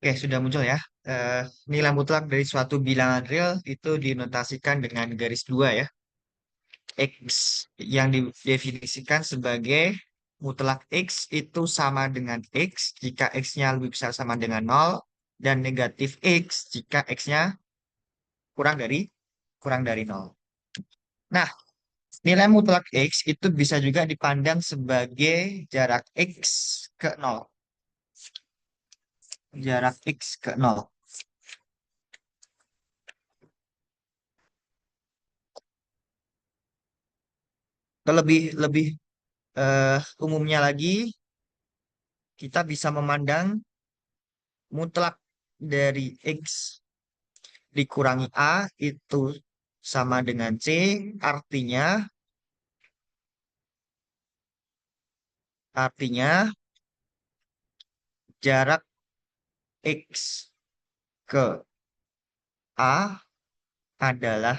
Oke, sudah muncul ya. Nilai mutlak dari suatu bilangan real itu dinotasikan dengan garis dua ya. X yang didefinisikan sebagai mutlak X itu sama dengan X jika X-nya lebih besar sama dengan nol dan negatif X jika X-nya kurang dari nol. Nah, nilai mutlak X itu bisa juga dipandang sebagai jarak X ke nol. Jarak X ke nol. Lebih lebih umumnya lagi, kita bisa memandang mutlak dari X dikurangi A itu sama dengan C, artinya jarak X ke A adalah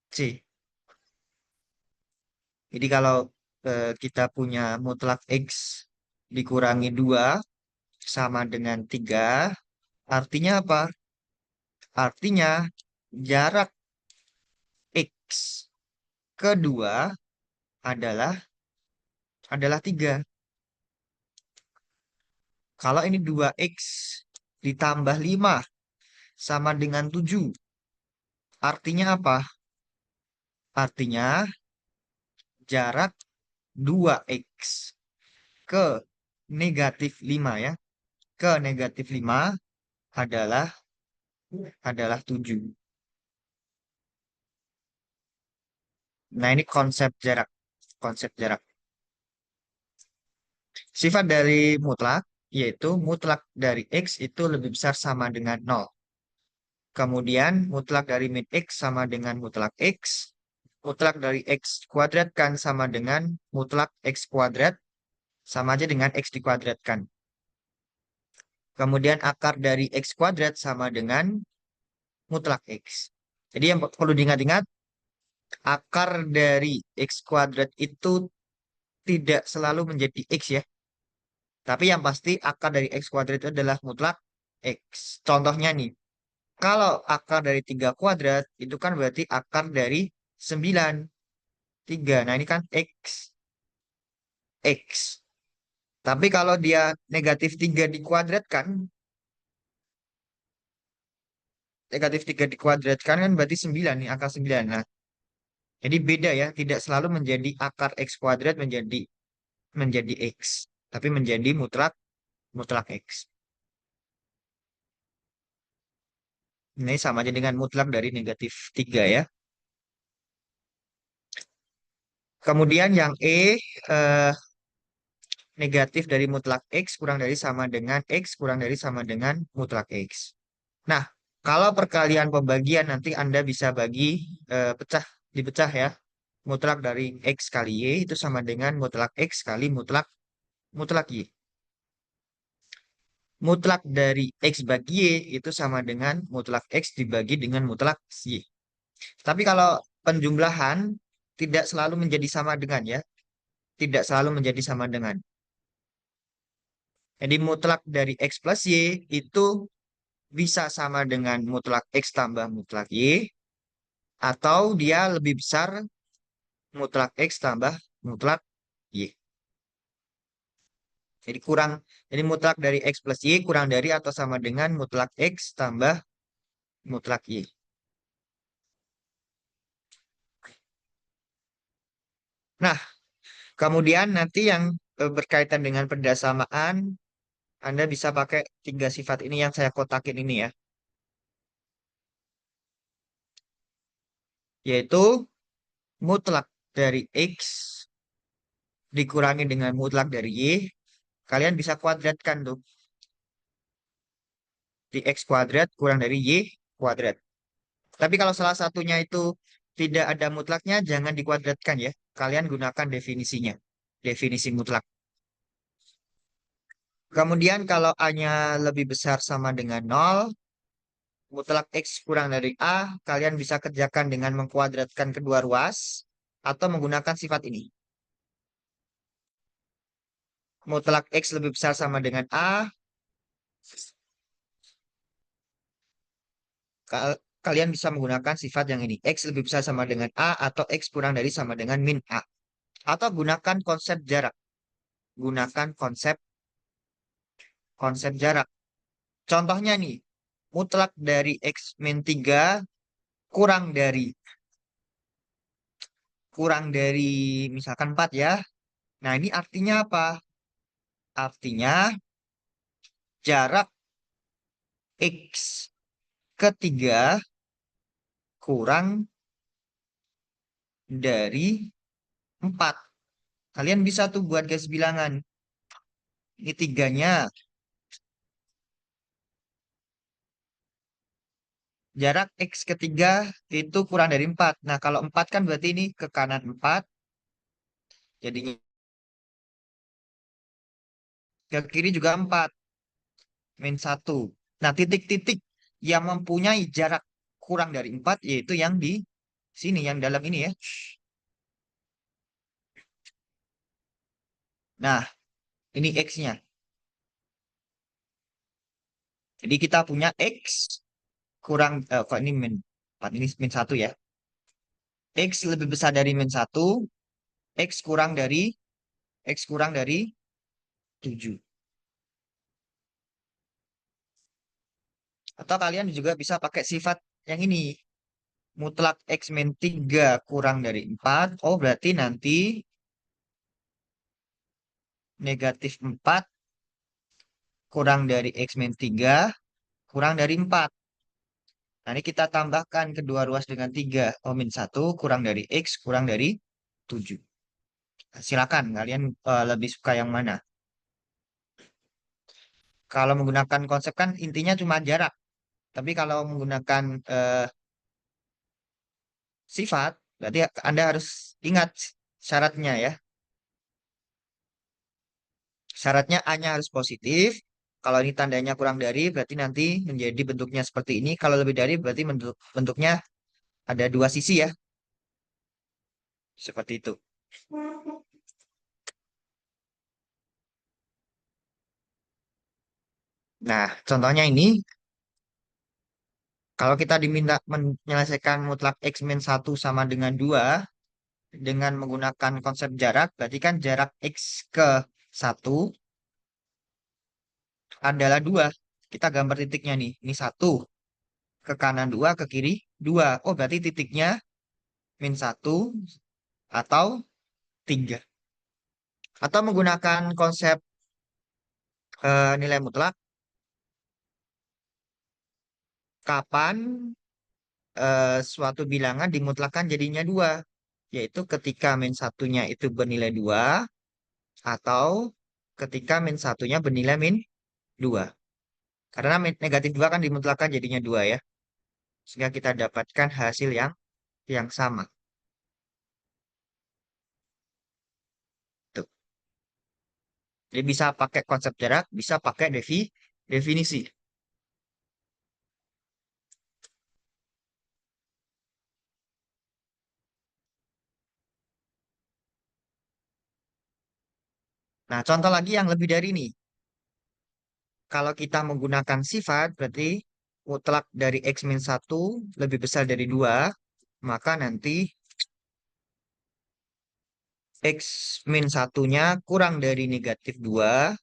C. Jadi kalau kita punya mutlak X dikurangi 2 sama dengan 3, artinya apa? Artinya jarak X kedua adalah 3. Kalau ini 2X ditambah 5 sama dengan 7, artinya apa? Artinya jarak 2X ke negatif 5 ya. Ke negatif 5 adalah 7. Nah, ini konsep jarak. Konsep jarak. Sifat dari mutlak yaitu mutlak dari X itu lebih besar sama dengan nol. Kemudian mutlak dari min X sama dengan mutlak X. Mutlak dari X kuadrat kan sama dengan mutlak X kuadrat. Sama aja dengan X dikuadratkan. Kemudian akar dari X kuadrat sama dengan mutlak X. Jadi yang perlu diingat-ingat, akar dari X kuadrat itu tidak selalu menjadi X ya. Tapi yang pasti akar dari X kuadrat itu adalah mutlak X. Contohnya nih, kalau akar dari 3 kuadrat, itu kan berarti akar dari 9. 3. Nah ini kan X. X. Tapi kalau dia negatif 3 dikuadratkan, negatif 3 dikuadratkan kan berarti 9 nih, akar 9. Nah, jadi beda ya, tidak selalu menjadi akar X kuadrat menjadi X. Tapi menjadi mutlak mutlak X. Ini sama aja dengan mutlak dari negatif 3 ya. Kemudian yang eh, negatif dari mutlak X kurang dari sama dengan X kurang dari sama dengan mutlak X. Nah, kalau perkalian pembagian nanti Anda bisa bagi dipecah ya. Mutlak dari X kali Y itu sama dengan mutlak X kali mutlak Y. Mutlak dari X bagi Y itu sama dengan mutlak X dibagi dengan mutlak Y. Tapi kalau penjumlahan tidak selalu menjadi sama dengan ya. Tidak selalu menjadi sama dengan. Jadi mutlak dari X plus Y itu bisa sama dengan mutlak X tambah mutlak Y. Atau dia lebih besar mutlak X tambah mutlak Y. Jadi jadi mutlak dari X plus Y kurang dari atau sama dengan mutlak X tambah mutlak Y. Nah, kemudian nanti yang berkaitan dengan perdasamaan, Anda bisa pakai 3 sifat ini yang saya kotakin ini ya. Yaitu mutlak dari X dikurangi dengan mutlak dari Y. Kalian bisa kuadratkan tuh. Di X kuadrat kurang dari Y kuadrat. Tapi kalau salah satunya itu tidak ada mutlaknya, jangan dikuadratkan ya. Kalian gunakan definisinya. Definisi mutlak. Kemudian kalau A-nya lebih besar sama dengan nol, mutlak X kurang dari A, kalian bisa kerjakan dengan mengkuadratkan kedua ruas atau menggunakan sifat ini. Mutlak X lebih besar sama dengan A, Kalian bisa menggunakan sifat yang ini. X lebih besar sama dengan A atau X kurang dari sama dengan min A. Atau gunakan konsep jarak. Gunakan konsep jarak. Contohnya nih, mutlak dari X min 3 kurang dari misalkan 4 ya. Nah, ini artinya apa? Artinya jarak X ketiga kurang dari 4. Kalian bisa tuh buat garis bilangan. Ini tiganya. Jarak X ketiga itu kurang dari 4. Nah, kalau 4 kan berarti ini ke kanan 4. Jadinya ke kiri juga 4. Min 1. Nah, titik-titik yang mempunyai jarak kurang dari 4 yaitu yang di sini, yang dalam ini ya. Nah, ini X-nya. Jadi kita punya X kurang, kok ini min 4, ini min 1 ya. X lebih besar dari min 1, X kurang dari 7. Atau kalian juga bisa pakai sifat yang ini. Mutlak X min 3 kurang dari 4. Oh, berarti nanti negatif 4 kurang dari X min 3 kurang dari 4. Nah, ini kita tambahkan kedua ruas dengan 3. Oh, min 1 kurang dari X kurang dari 7. Nah, silakan, kalian lebih suka yang mana? Kalau menggunakan konsep kan intinya cuma jarak. Tapi kalau menggunakan sifat, berarti Anda harus ingat syaratnya ya. Syaratnya A-nya harus positif. Kalau ini tandanya kurang dari, berarti nanti menjadi bentuknya seperti ini. Kalau lebih dari, berarti bentuknya ada dua sisi ya. Seperti itu. Nah, contohnya ini, kalau kita diminta menyelesaikan mutlak X min 1 sama dengan 2, dengan menggunakan konsep jarak, berarti kan jarak X ke 1 adalah 2. Kita gambar titiknya nih. Ini 1. Ke kanan 2, ke kiri 2. Oh, berarti titiknya min 1 atau 3. Atau menggunakan konsep nilai mutlak, kapan suatu bilangan dimutlakkan jadinya 2. Yaitu ketika min satunya itu bernilai 2 atau ketika min satunya bernilai min 2. Karena negatif 2 kan dimutlakkan jadinya 2 ya. Sehingga kita dapatkan hasil yang sama. Tuh. Jadi bisa pakai konsep jarak, bisa pakai definisi. Nah, contoh lagi yang lebih dari ini. Kalau kita menggunakan sifat, berarti mutlak dari X min 1 lebih besar dari 2, maka nanti X min satunya kurang dari negatif 2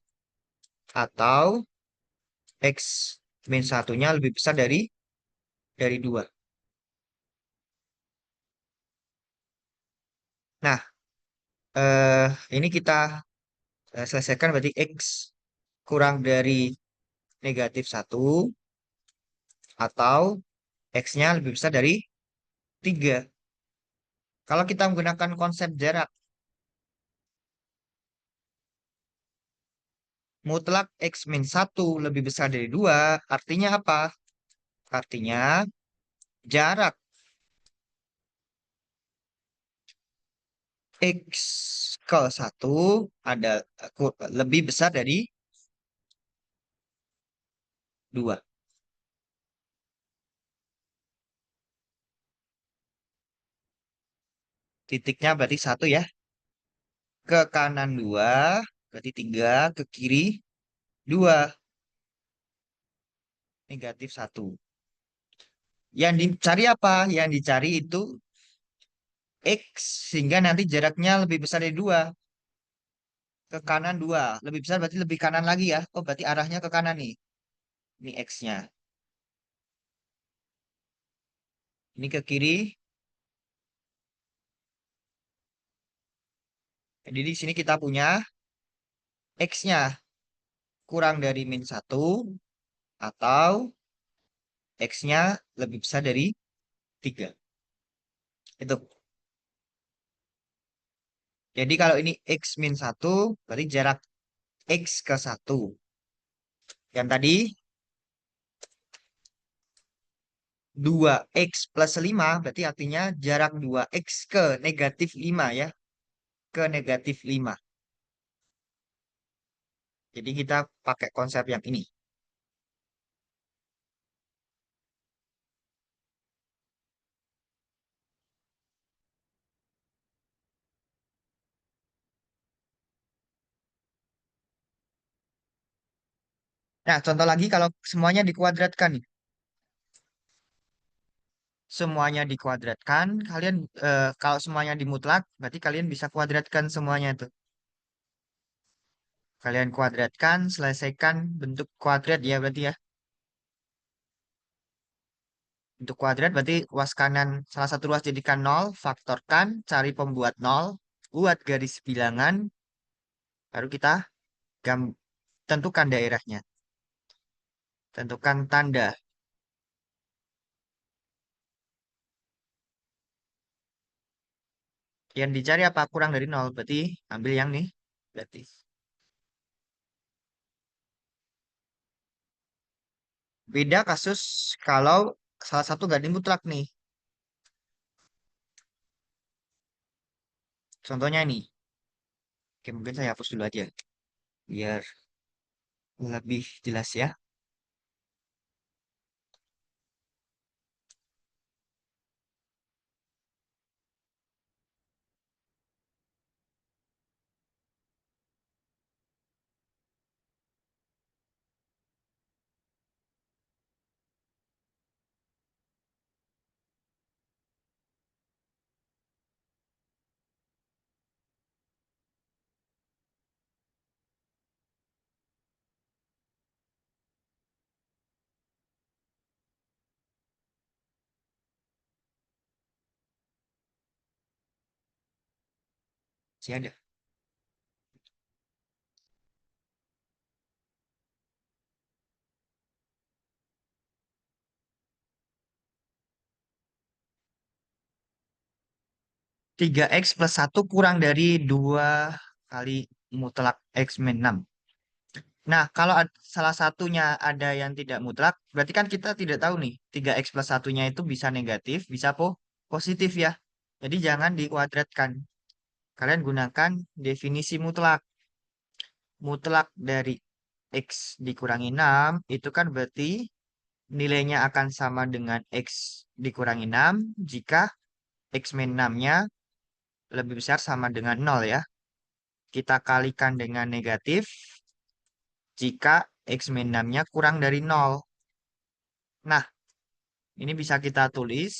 atau X min satunya lebih besar dari 2. Nah, eh, ini kita selesaikan berarti X kurang dari negatif 1 atau X-nya lebih besar dari 3. Kalau kita menggunakan konsep jarak, mutlak X min 1 lebih besar dari 2, artinya apa? Artinya jarak X ke 1 ada lebih besar dari 2. Titiknya berarti 1 ya. Ke kanan 2 berarti 3. Ke kiri 2, negatif 1. Yang dicari apa? Yang dicari itu X, sehingga nanti jaraknya lebih besar dari 2. Ke kanan 2. Lebih besar berarti lebih kanan lagi ya. Oh, berarti arahnya ke kanan nih. Ini X-nya. Ini ke kiri. Jadi di sini kita punya X-nya kurang dari -1 atau X-nya lebih besar dari 3. Itu. Jadi kalau ini X-1, berarti jarak X ke 1. Yang tadi 2x+5 berarti artinya jarak 2x ke -5 ya. Ke -5. Jadi kita pakai konsep yang ini. Nah, contoh lagi kalau semuanya dikuadratkan nih. Semuanya dikuadratkan, kalian kalau semuanya dimutlak, berarti kalian bisa kuadratkan semuanya itu. Kalian kuadratkan, selesaikan bentuk kuadrat ya berarti ya. Untuk kuadrat berarti ruas kanan salah satu ruas jadikan 0, faktorkan, cari pembuat 0, buat garis bilangan, baru kita gam- tentukan daerahnya. Tentukan tanda. Yang dicari apa? Kurang dari 0, berarti ambil yang nih. Berarti. Beda kasus kalau salah satu gak mutlak nih. Contohnya ini. Oke, mungkin saya hapus dulu aja. Biar lebih jelas ya. Masih ada. 3x+1 kurang dari 2 kali mutlak x min 6. Nah, kalau salah satunya ada yang tidak mutlak, berarti kan kita tidak tahu nih, 3x+1-nya itu bisa negatif, bisa positif ya. Jadi jangan dikuadratkan. Kalian gunakan definisi mutlak. Mutlak dari x dikurangi 6, itu kan berarti nilainya akan sama dengan x dikurangi 6 jika x min 6-nya lebih besar sama dengan 0 ya. Kita kalikan dengan negatif jika x min 6-nya kurang dari 0. Nah, ini bisa kita tulis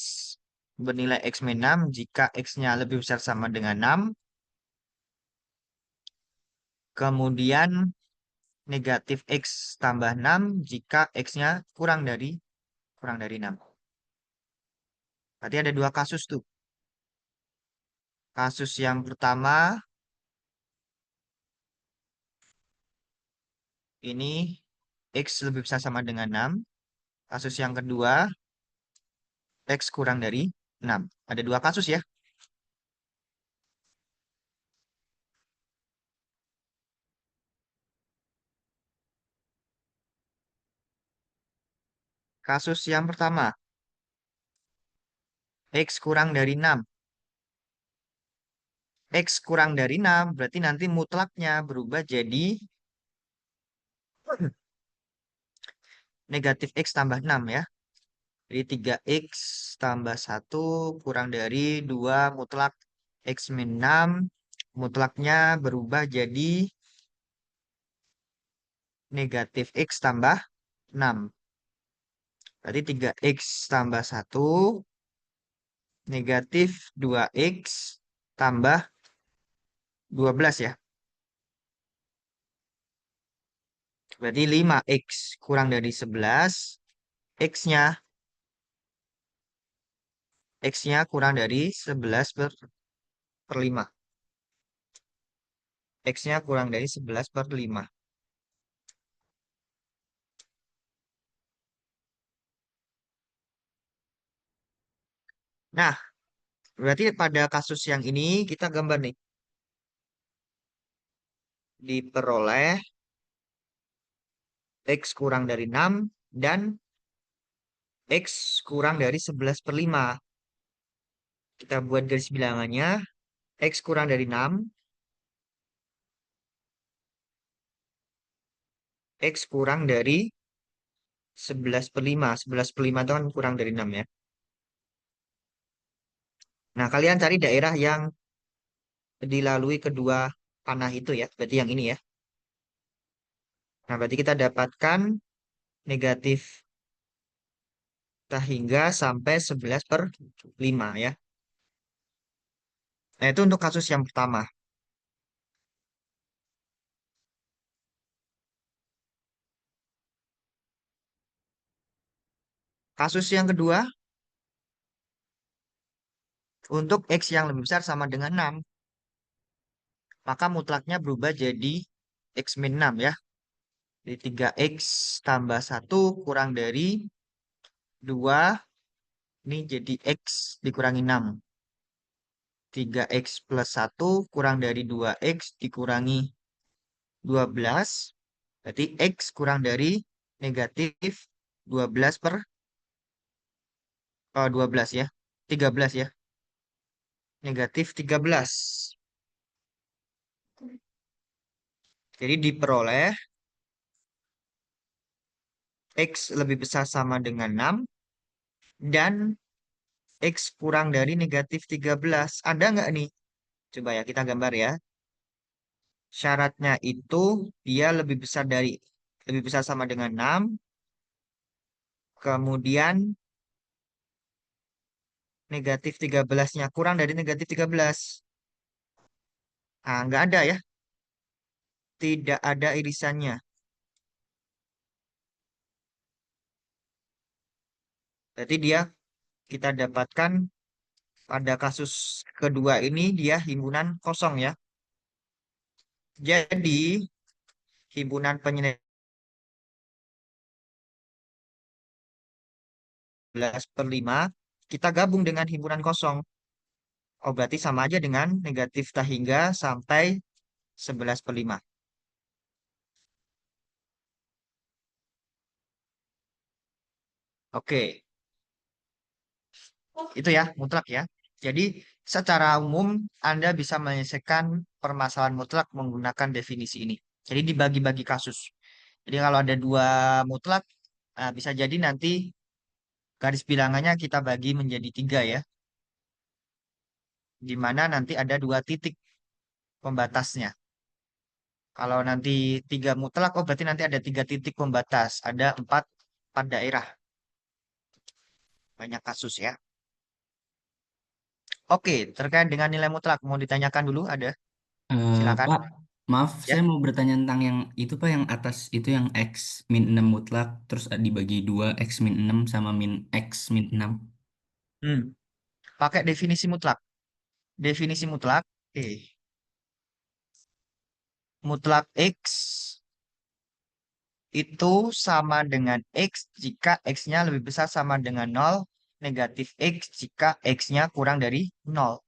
bernilai x min 6 jika x-nya lebih besar sama dengan 6. Kemudian negatif x tambah 6 jika x-nya kurang dari 6. Berarti ada dua kasus tuh. Kasus yang pertama ini x lebih besar sama dengan 6. Kasus yang kedua x kurang dari 6. Ada dua kasus ya. Kasus yang pertama, x kurang dari 6. X kurang dari 6 berarti nanti mutlaknya berubah jadi negatif x tambah 6 ya. Jadi 3x tambah 1 kurang dari 2 mutlak x min 6. Mutlaknya berubah jadi negatif x tambah 6. Berarti 3x tambah 1 negatif 2x tambah 12 ya. Berarti 5x kurang dari 11. X-nya X-nya kurang dari 11 per 5. X-nya kurang dari 11 per 5. Nah, berarti pada kasus yang ini kita gambar nih. Diperoleh X kurang dari 6 dan X kurang dari 11 per 5. Kita buat garis bilangannya. X kurang dari 6. X kurang dari 11 per 5. 11 per 5 itu kan kurang dari 6 ya. Nah, kalian cari daerah yang dilalui kedua panah itu ya. Berarti yang ini ya. Nah, berarti kita dapatkan negatif hingga sampai 11 per 5 ya. Nah, itu untuk kasus yang pertama. Kasus yang kedua, untuk X yang lebih besar sama dengan 6, maka mutlaknya berubah jadi X min 6 ya. Jadi 3X tambah 1 kurang dari 2, ini jadi X dikurangi 6. 3X plus 1 kurang dari 2X dikurangi 12. Berarti X kurang dari negatif 12 per 12 ya. 13 ya. Negatif 13. Jadi diperoleh X lebih besar sama dengan 6 dan X kurang dari negatif 13. Ada nggak nih? Coba ya kita gambar ya. Syaratnya itu dia lebih besar sama dengan 6. Kemudian negatif 13-nya kurang dari negatif 13. Nah, nggak ada ya. Tidak ada irisannya. Berarti dia kita dapatkan pada kasus kedua ini dia himpunan kosong ya. Jadi himpunan penyelesaian 11 per 5 kita gabung dengan himpunan kosong. Oh, berarti sama aja dengan negatif hingga sampai 11 per 5. Oke, itu ya mutlak ya. Jadi secara umum Anda bisa menyelesaikan permasalahan mutlak menggunakan definisi ini. Jadi dibagi-bagi kasus. Jadi kalau ada dua mutlak, bisa jadi nanti garis bilangannya kita bagi menjadi tiga ya. Di mana nanti ada dua titik pembatasnya. Kalau nanti tiga mutlak, oh berarti nanti ada tiga titik pembatas. Ada empat daerah. Banyak kasus ya. Oke, terkait dengan nilai mutlak, mau ditanyakan dulu ada? Silakan. Pak, maaf, Ya. saya mau bertanya tentang yang itu Pak, yang atas itu yang X min 6 mutlak, terus dibagi 2 X min 6 sama min X min 6. Hmm. Pakai definisi mutlak. Definisi mutlak. Mutlak X itu sama dengan X jika X-nya lebih besar sama dengan 0. Negatif X jika X-nya kurang dari 0.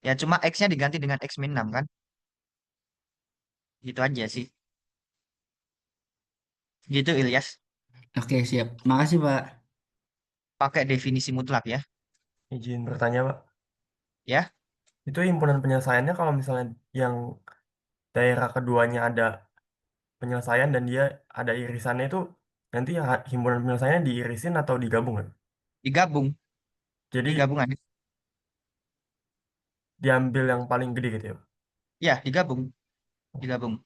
Ya cuma X-nya diganti dengan X min 6 kan. Gitu aja sih. Gitu Ilyas. Oke, siap. Makasih Pak. Pakai definisi mutlak ya. Izin bertanya, Pak. Ya. Itu himpunan penyelesaiannya kalau misalnya yang daerah keduanya ada penyelesaian dan dia ada irisannya itu nanti himpunan penyelesaiannya diirisin atau digabung kan? Digabung. Jadi Digabungan. diambil yang paling gede gitu ya. Ya, digabung. Digabung.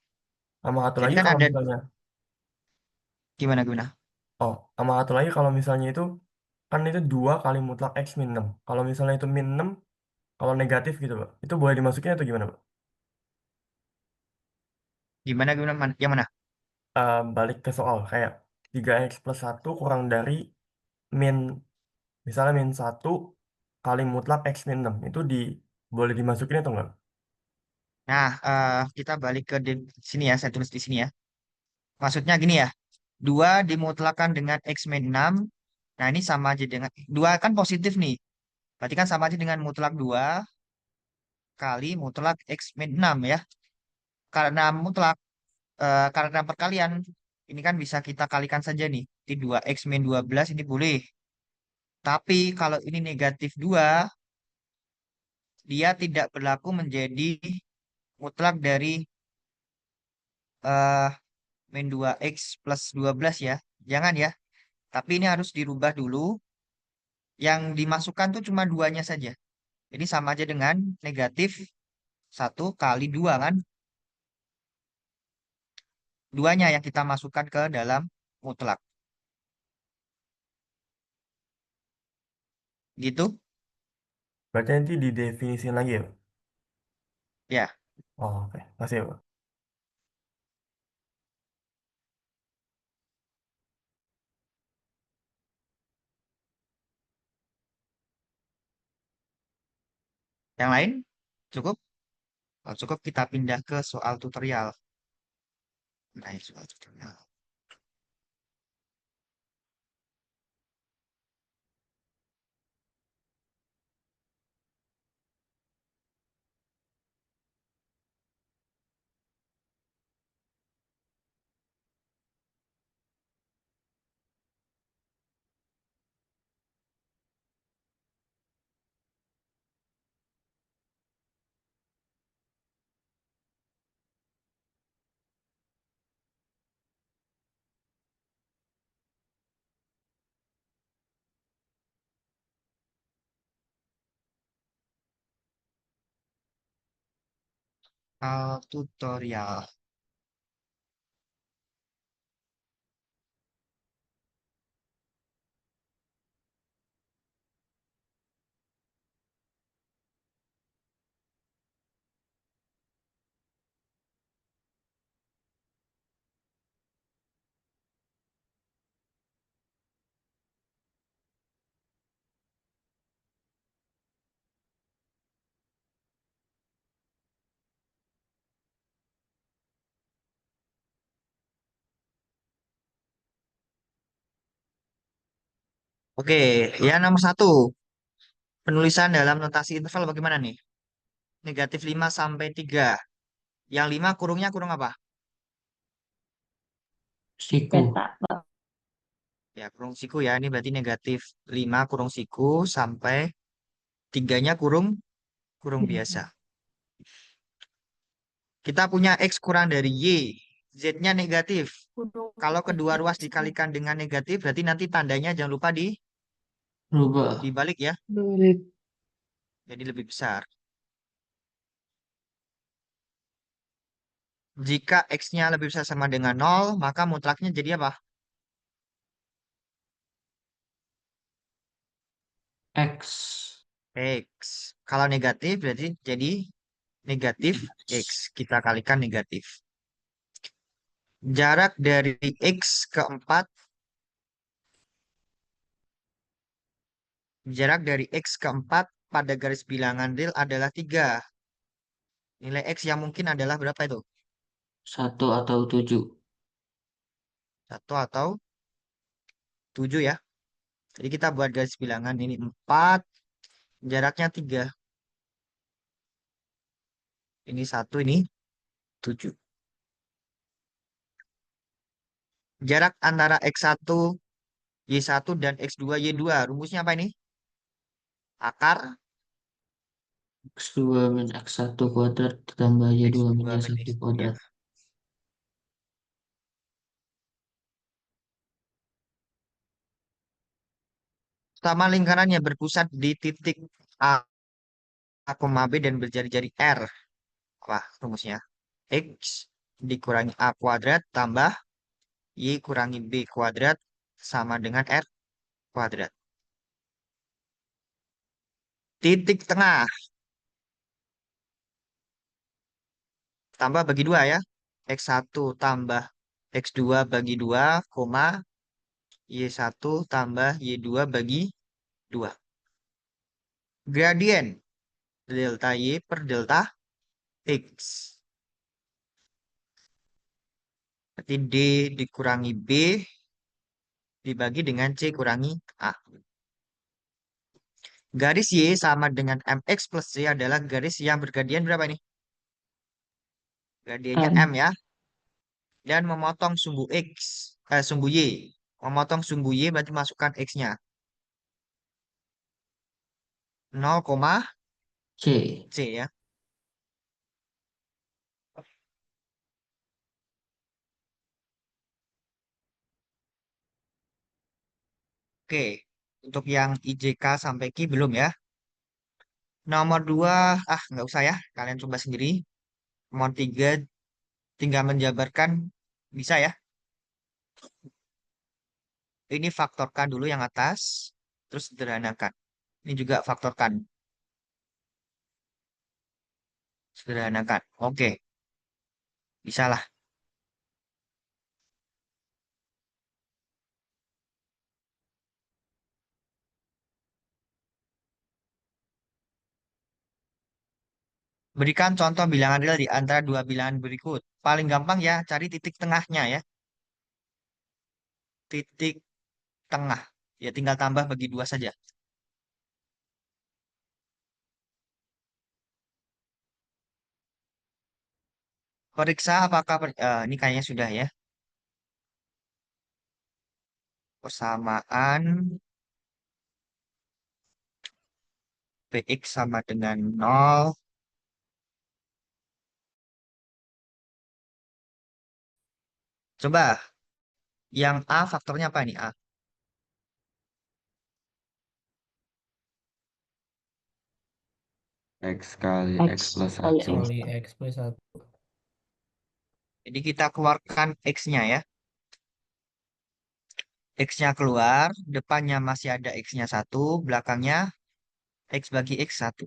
Sama satu Jadi lagi kan kalau ada misalnya gimana gimana? Oh, sama satu lagi kalau misalnya itu kan itu 2 kali mutlak X min 6. Kalau misalnya itu min 6, kalau negatif gitu Pak, itu boleh dimasukin atau gimana Pak? Gimana gimana yang mana? Balik ke soal kayak 3x plus 1 kurang dari min, misalnya min 1 kali mutlak X min 6. Itu boleh dimasukin atau enggak? Nah, kita balik ke sini ya, saya tulis di sini ya. Maksudnya gini ya, 2 dimutlakan dengan X min 6. Nah, ini sama aja dengan, 2 kan positif nih. Berarti kan sama aja dengan mutlak 2 kali mutlak X min 6 ya. Karena mutlak, karena perkalian, ini kan bisa kita kalikan saja nih. Di 2X min 12 ini boleh. Tapi kalau ini negatif 2, dia tidak berlaku menjadi mutlak dari eh, min 2X plus 12 ya. Jangan ya. Tapi ini harus dirubah dulu. Yang dimasukkan tuh cuma duanya saja. Jadi sama aja dengan negatif 1 kali 2 kan. Duanya yang kita masukkan ke dalam mutlak. Gitu. Berarti nanti didefinisin lagi ya Pak? Ya. Oh, oke. Masih ya Pak. Yang lain cukup? Kalau cukup kita pindah ke soal tutorial. Nah, ini soal tutorial. Soal tutorial. Oke, ya nomor 1. Penulisan dalam notasi interval bagaimana nih? Negatif 5 sampai 3. Yang 5 kurungnya kurung apa? Siku. Cetak. Ya, kurung siku ya. Ini berarti negatif 5 kurung siku sampai 3-nya kurung kurung biasa. Kita punya X kurang dari Y. Z-nya negatif. Kalau kedua ruas dikalikan dengan negatif, berarti nanti tandanya jangan lupa Rubah. dibalik ya. Sulit. Jadi lebih besar. Jika X-nya lebih besar sama dengan 0, maka mutlaknya jadi apa? X. X. Kalau negatif berarti jadi negatif X. Kita kalikan negatif. Jarak dari X ke 4, jarak dari X ke 4 pada garis bilangan real adalah 3. Nilai X yang mungkin adalah berapa itu? 1 atau 7. 1 atau 7 ya. Jadi kita buat garis bilangan ini 4, jaraknya 3. Ini 1, ini 7. Jarak antara X1, Y1 dan X2, Y2. Rumusnya apa ini? Akar X2 min X1 kuadrat ditambah Y2 min X2 min Y1 X2 ya. kuadrat. Sama lingkarannya berpusat di titik A, A, B dan berjari-jari R. Apa rumusnya? X dikurangi A kuadrat tambah Y kurangi B kuadrat sama dengan R kuadrat. Titik tengah tambah bagi 2 ya. X1 tambah X2 bagi 2, koma Y1 tambah Y2 bagi 2. Gradien delta Y per delta X. Berarti D dikurangi B dibagi dengan C kurangi A. Garis Y sama dengan MX plus C adalah garis yang bergradian berapa nih? Gradiennya M M. ya. Dan memotong sumbu X, sumbu Y. Memotong sumbu Y berarti masukkan X-nya. 0, C. C ya. Oke. Untuk yang IJK sampai Q belum ya. Nomor 2, nggak usah ya. Kalian coba sendiri. Nomor 3, tinggal menjabarkan. Bisa ya. Ini faktorkan dulu yang atas. Terus sederhanakan. Ini juga faktorkan. Sederhanakan. Oke. Bisa lah. Berikan contoh bilangan real di antara dua bilangan berikut. Paling gampang ya, cari titik tengahnya ya. Titik tengah. Ya tinggal tambah bagi 2 saja. Periksa apakah, ini kayaknya sudah ya. Persamaan Px sama dengan 0. Coba, yang A faktornya apa nih A? X kali X X plus kali 1. X. Kali X plus 1. Jadi kita keluarkan X-nya ya. X-nya keluar, depannya masih ada X-nya 1, belakangnya X bagi X 1.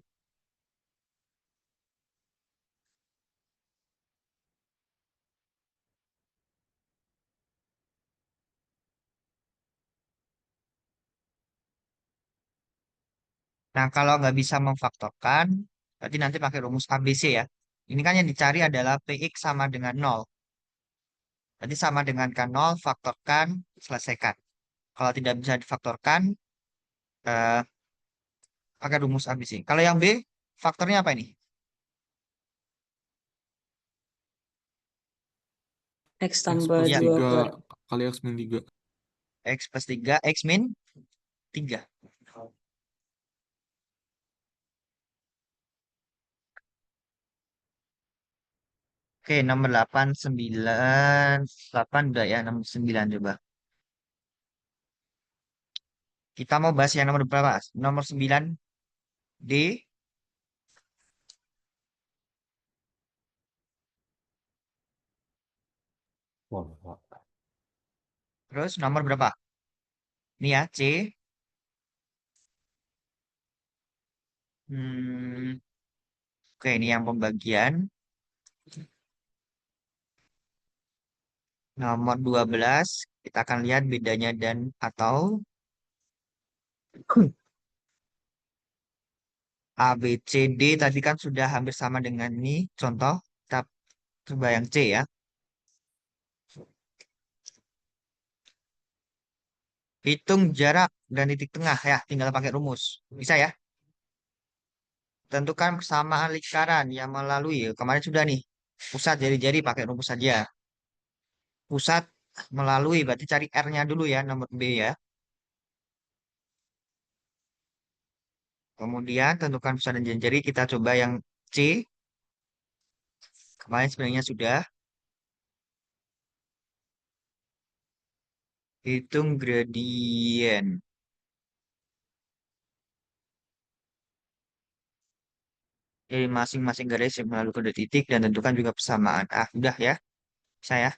Nah, kalau nggak bisa memfaktorkan, berarti nanti pakai rumus ABC ya. Ini kan yang dicari adalah Px sama dengan 0. Berarti sama dengan K0, faktorkan, selesaikan. Kalau tidak bisa difaktorkan, eh, pakai rumus ABC. Kalau yang B, faktornya apa ini? X X tambah plus Ya, 2 3 per kali X min 3. X plus 3, X min 3. Oke, nomor 8, 9. 8 udah ya, nomor 9 coba. Kita mau bahas yang nomor berapa? Nomor 9, D. Terus nomor berapa? Ini ya, C. Hmm, oke, ini yang pembagian. Nomor 12, kita akan lihat bedanya dan atau A, B, C, D tadi kan sudah hampir sama dengan ini. Contoh, kita coba yang C ya. Hitung jarak dan titik tengah ya, tinggal pakai rumus. Bisa ya? Tentukan persamaan lingkaran yang melalui. Kemarin sudah nih. Pusat jari-jari pakai rumus saja. Pusat melalui, berarti cari R-nya dulu ya, nomor B ya. Kemudian tentukan pusat dan jari-jari, kita coba yang C. Kemarin sebenarnya sudah. Hitung gradien. Dari masing-masing garis yang melalui kode titik dan tentukan juga persamaan. Udah ya. Saya.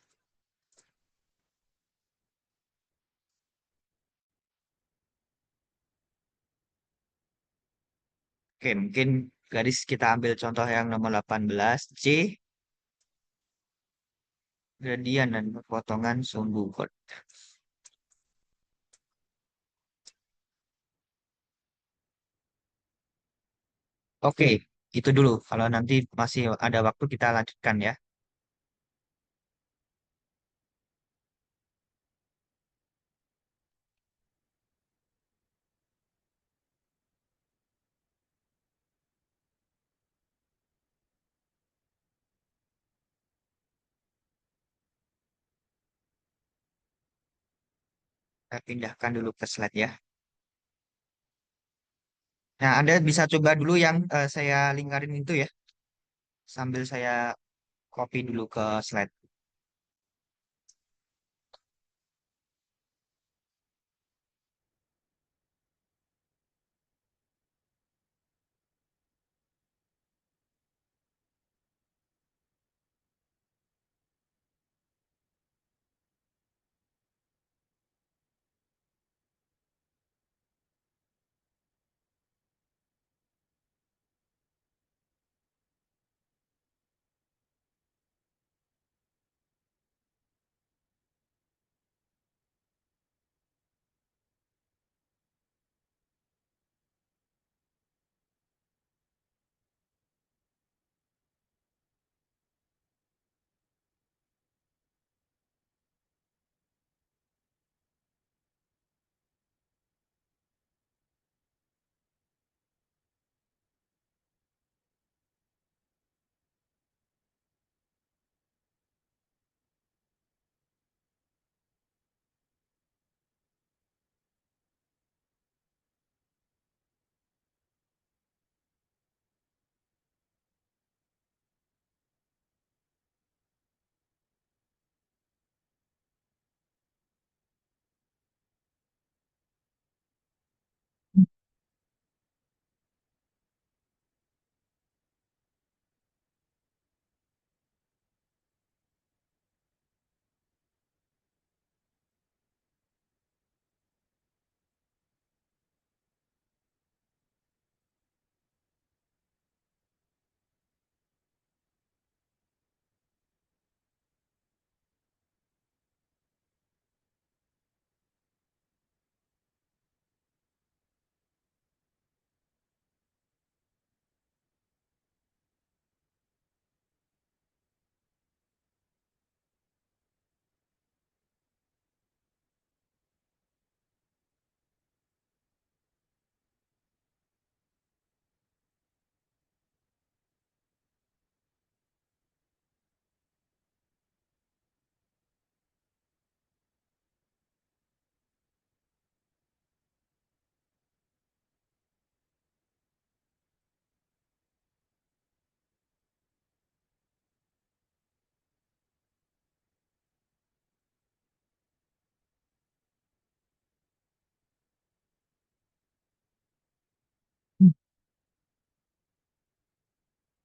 Oke, mungkin garis kita ambil contoh yang nomor 18. C. Gradian dan potongan sumbu chord. Oke, itu dulu. Kalau nanti masih ada waktu kita lanjutkan ya. Saya pindahkan dulu ke slide ya. Nah, Anda bisa coba dulu yang saya lingkarin itu ya. Sambil saya copy dulu ke slide.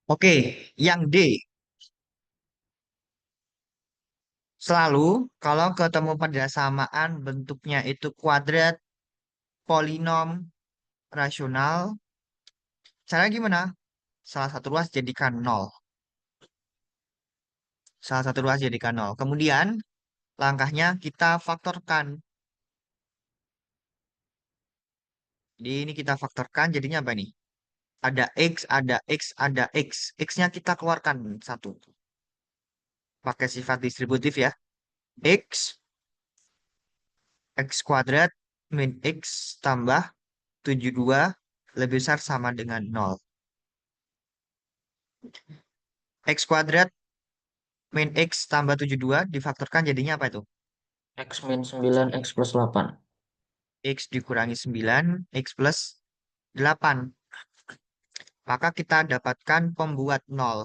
Oke, yang D. Selalu kalau ketemu pada samaan bentuknya itu kuadrat, polinom, rasional, cara gimana? Salah satu ruas jadikan nol. Salah satu ruas jadikan nol. Kemudian langkahnya kita faktorkan. Jadi ini kita faktorkan jadinya apa nih? Ada X, ada X, ada X. X-nya kita keluarkan satu. Pakai sifat distributif ya. X, X kuadrat, min X tambah 72 lebih besar sama dengan nol. X kuadrat min X tambah 72 difaktorkan jadinya apa itu? X min 9, X plus 8. X dikurangi 9, X plus 8. Maka kita dapatkan pembuat nol.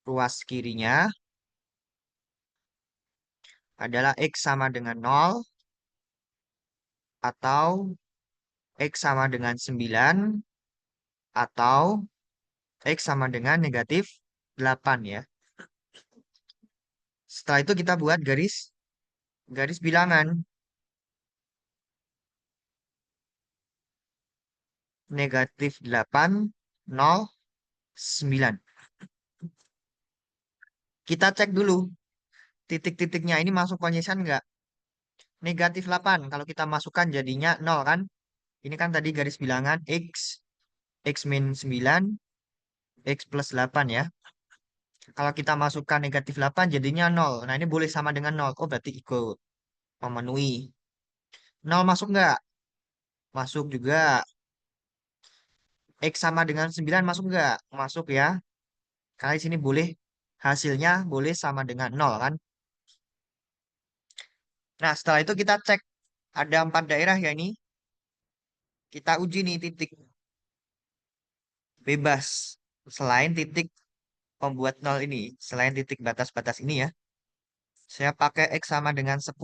Ruas kirinya adalah X sama dengan nol atau X sama dengan 9 atau X sama dengan negatif 8 ya. Setelah itu kita buat garis bilangan. negatif 8, 0, 9. Kita cek dulu titik-titiknya ini masuk penyisian nggak? Negatif 8 kalau kita masukkan jadinya 0 kan? Ini kan tadi garis bilangan X min 9, X plus 8 ya. Kalau kita masukkan negatif 8 jadinya 0. Nah ini boleh sama dengan 0. Oh berarti ikut memenuhi. 0 masuk nggak? Masuk juga. X sama dengan 9 masuk nggak? Masuk ya. Karena di sini boleh hasilnya boleh sama dengan 0 kan? Nah setelah itu kita cek ada 4 daerah ya ini. Kita uji nih titik bebas selain titik pembuat 0 ini. Selain titik batas-batas ini ya. Saya pakai X sama dengan 10.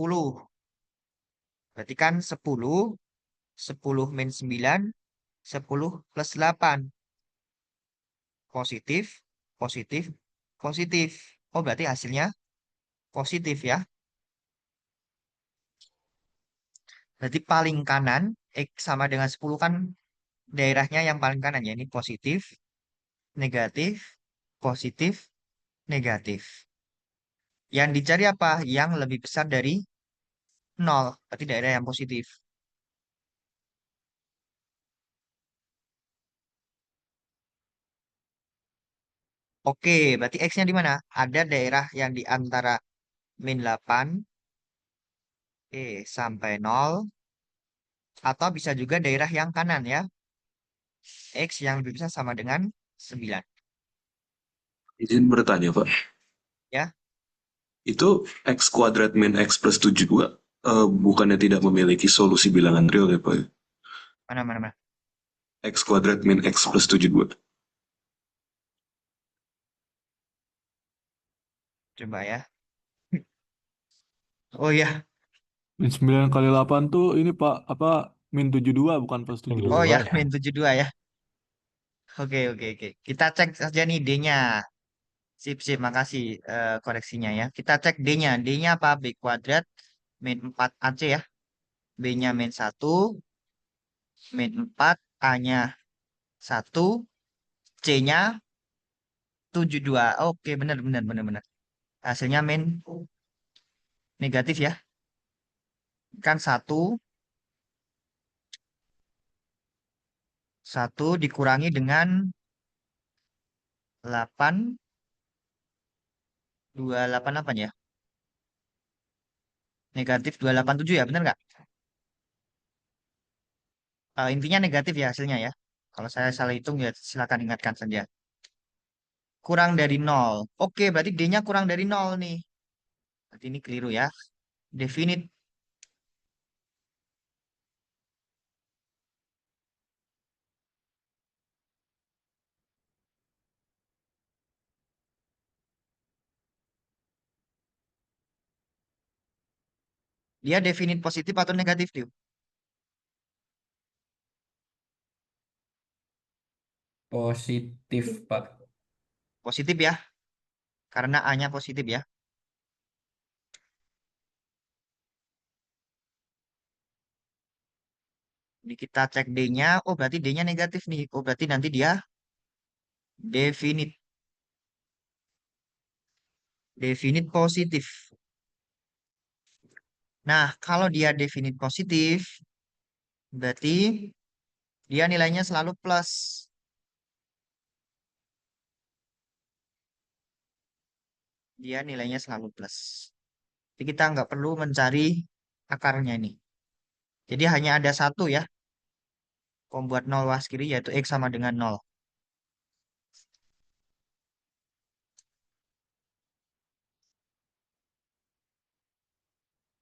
Berarti kan 10, 10 min 9, 10 plus 8. Positif, positif, positif. Oh, berarti hasilnya positif ya. Berarti paling kanan, X sama dengan 10 kan daerahnya yang paling kanan ya. Ini positif, negatif, positif, negatif. Yang dicari apa? Yang lebih besar dari 0. Berarti daerah yang positif. Oke, berarti X-nya di mana? Ada daerah yang di antara min 8 sampai 0. Atau bisa juga daerah yang kanan ya. X yang lebih besar sama dengan 9. Izin bertanya, Pak. Ya, Itu X kuadrat min X plus 7 juga bukannya tidak memiliki solusi bilangan real ya, Pak? mana, mana, mana. X kuadrat min X plus 7 juga. Coba ya. Oh ya, Min 9 kali 8 tuh ini Pak, apa, min 72 bukan plus oh 72. ya, min 72 ya. Oke, oke, oke. Kita cek saja nih D-nya. Sip, sip, makasih koreksinya ya. Kita cek D-nya. D-nya apa? B kuadrat min 4 AC ya. B-nya min 1, min 4, A-nya 1, C-nya 72. Oke, benar, benar, benar, benar. Hasilnya min negatif ya. Kan 1 dikurangi dengan 8, 288 ya. Negatif 287 ya, benar nggak? Intinya negatif ya hasilnya ya. Kalau saya salah hitung ya silakan ingatkan saja. Kurang dari 0. Oke, berarti D-nya kurang dari 0 nih. Berarti ini keliru ya. Definite. Dia definite positif atau negatif, tuh? Positif, Pak. Positif ya. Karena A-nya positif ya. Jadi kita cek D-nya. Oh, berarti D-nya negatif nih. Oh, berarti nanti dia definite. Definite positif. Nah, kalau dia definite positif, berarti dia nilainya selalu plus. Dia nilainya selalu plus. Jadi kita nggak perlu mencari akarnya ini. Jadi hanya ada satu ya, pembuat 0 luas kiri yaitu X sama dengan 0.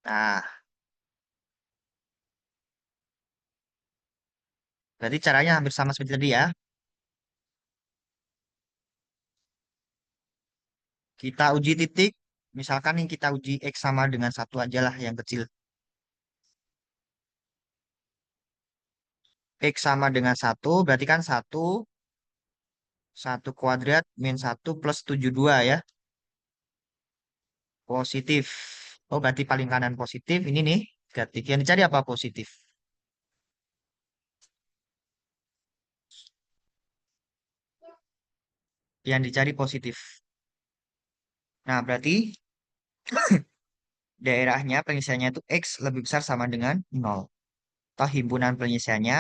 Nah, berarti caranya hampir sama seperti tadi ya. Kita uji titik, misalkan nih kita uji X sama dengan 1 aja lah yang kecil. X sama dengan 1, berarti kan 1 kuadrat min 1 plus 72 ya. Positif. Oh, berarti paling kanan positif. Ini nih, negatif. Yang dicari apa? Positif. Yang dicari positif. Nah, berarti daerahnya penyelesaiannya itu X lebih besar sama dengan 0. Atau himpunan penyelesaiannya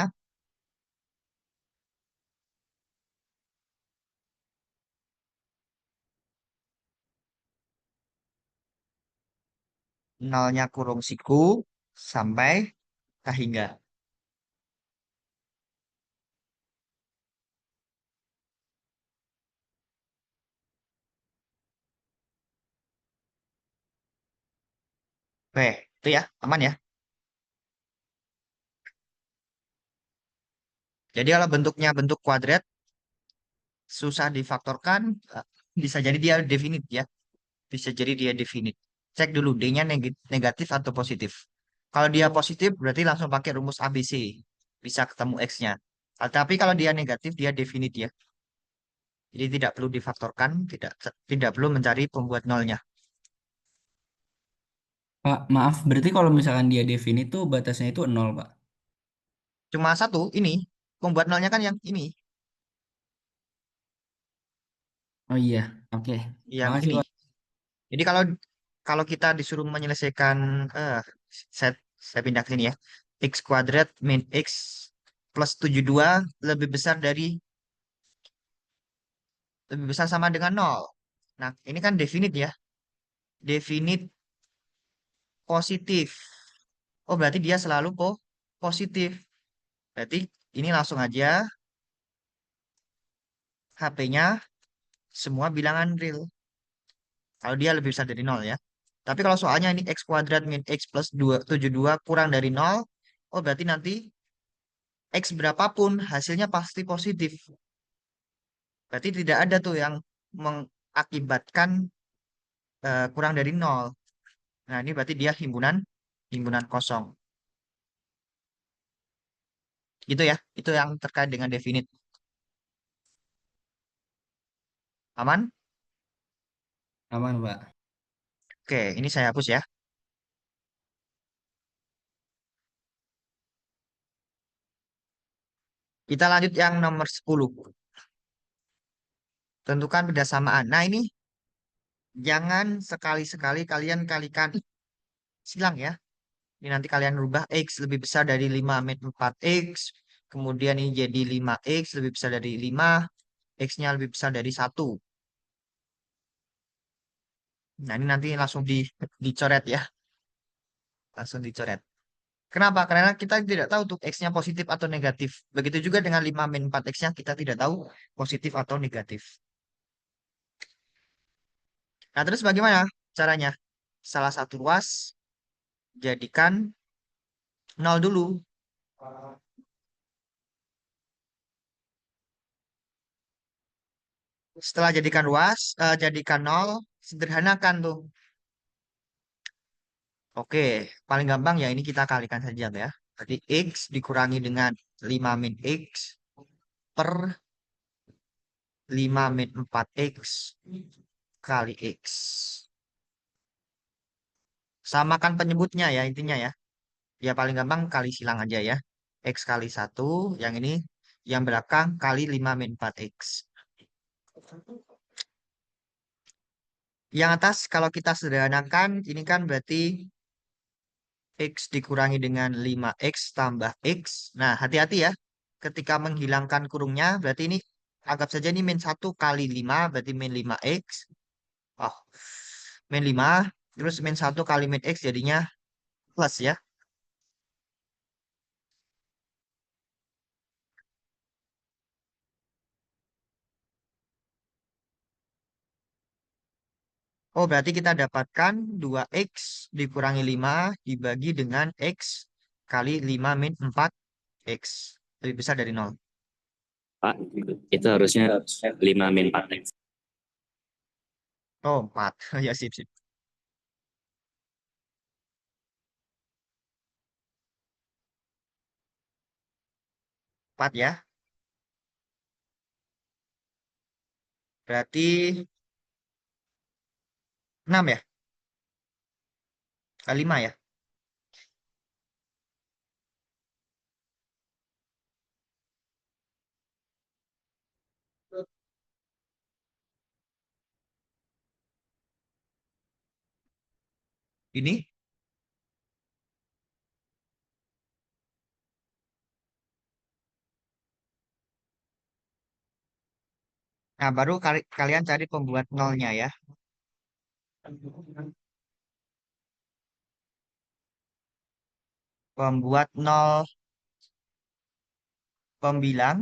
nolnya kurung siku sampai kahingga. Oke, itu ya, aman ya. Jadi kalau bentuknya bentuk kuadrat, susah difaktorkan, bisa jadi dia definite ya. Bisa jadi dia definite. Cek dulu D-nya negatif atau positif. Kalau dia positif, berarti langsung pakai rumus ABC. Bisa ketemu X-nya. Tapi kalau dia negatif, dia definite ya. Jadi tidak perlu difaktorkan, tidak perlu mencari pembuat nolnya. Pak, maaf, berarti kalau misalkan dia definite tuh batasnya itu 0, Pak. Cuma satu, ini. Pembuat nolnya kan yang ini. Oh iya, oke. Yang Makasih, ini. Pak. Jadi kalau kalau kita disuruh menyelesaikan set saya pindah ke sini ya. X kuadrat min X plus 72 lebih besar dari lebih besar sama dengan nol. Nah, ini kan definite ya. Definite positif. Oh, berarti dia selalu positif. Berarti ini langsung aja HP-nya semua bilangan real. Kalau dia lebih besar dari nol ya. Tapi kalau soalnya ini X kuadrat min X plus 72 kurang dari nol, oh berarti nanti X berapapun hasilnya pasti positif. Berarti tidak ada tuh yang mengakibatkan kurang dari nol. Nah, ini berarti dia himpunan himpunan kosong. Gitu ya. Itu yang terkait dengan definite. Aman? Aman, Pak. Oke, ini saya hapus ya. Kita lanjut yang nomor 10. Tentukan persamaan. Nah, ini jangan sekali-sekali kalian kalikan silang ya. Ini nanti kalian rubah X lebih besar dari 5 min 4X. Kemudian ini jadi 5X lebih besar dari 5. X-nya lebih besar dari 1. Nah, ini nanti langsung dicoret ya. Langsung dicoret. Kenapa? Karena kita tidak tahu tuh X-nya positif atau negatif. Begitu juga dengan 5 min 4X-nya kita tidak tahu positif atau negatif. Nah, terus bagaimana caranya? Salah satu ruas jadikan 0 dulu. Setelah jadikan ruas, jadikan 0, sederhanakan tuh. Oke, paling gampang ya ini kita kalikan saja ya. Berarti X dikurangi dengan 5 min X per 5 min 4X kali X. Samakan penyebutnya ya intinya ya. Ya paling gampang kali silang aja ya. X kali 1, yang ini yang belakang kali 5 min 4X. Yang atas kalau kita sederhanakan ini kan berarti X dikurangi dengan 5X tambah X. Nah, hati-hati ya. Ketika menghilangkan kurungnya, berarti ini anggap saja ini min 1 kali 5, berarti min 5X. Oh, min 5, terus min 1 kali min X jadinya plus ya. Oh, berarti kita dapatkan 2X dikurangi 5 dibagi dengan X kali 5 min 4X. Lebih besar dari 0. Pak, itu harusnya 5 min 4X. Oh, 4. Ya, sip, sip. 4 ya. Berarti 6 ya. 5 ya. Ini. Nah, baru kalian cari pembuat nolnya ya. Pembuat nol pembilang.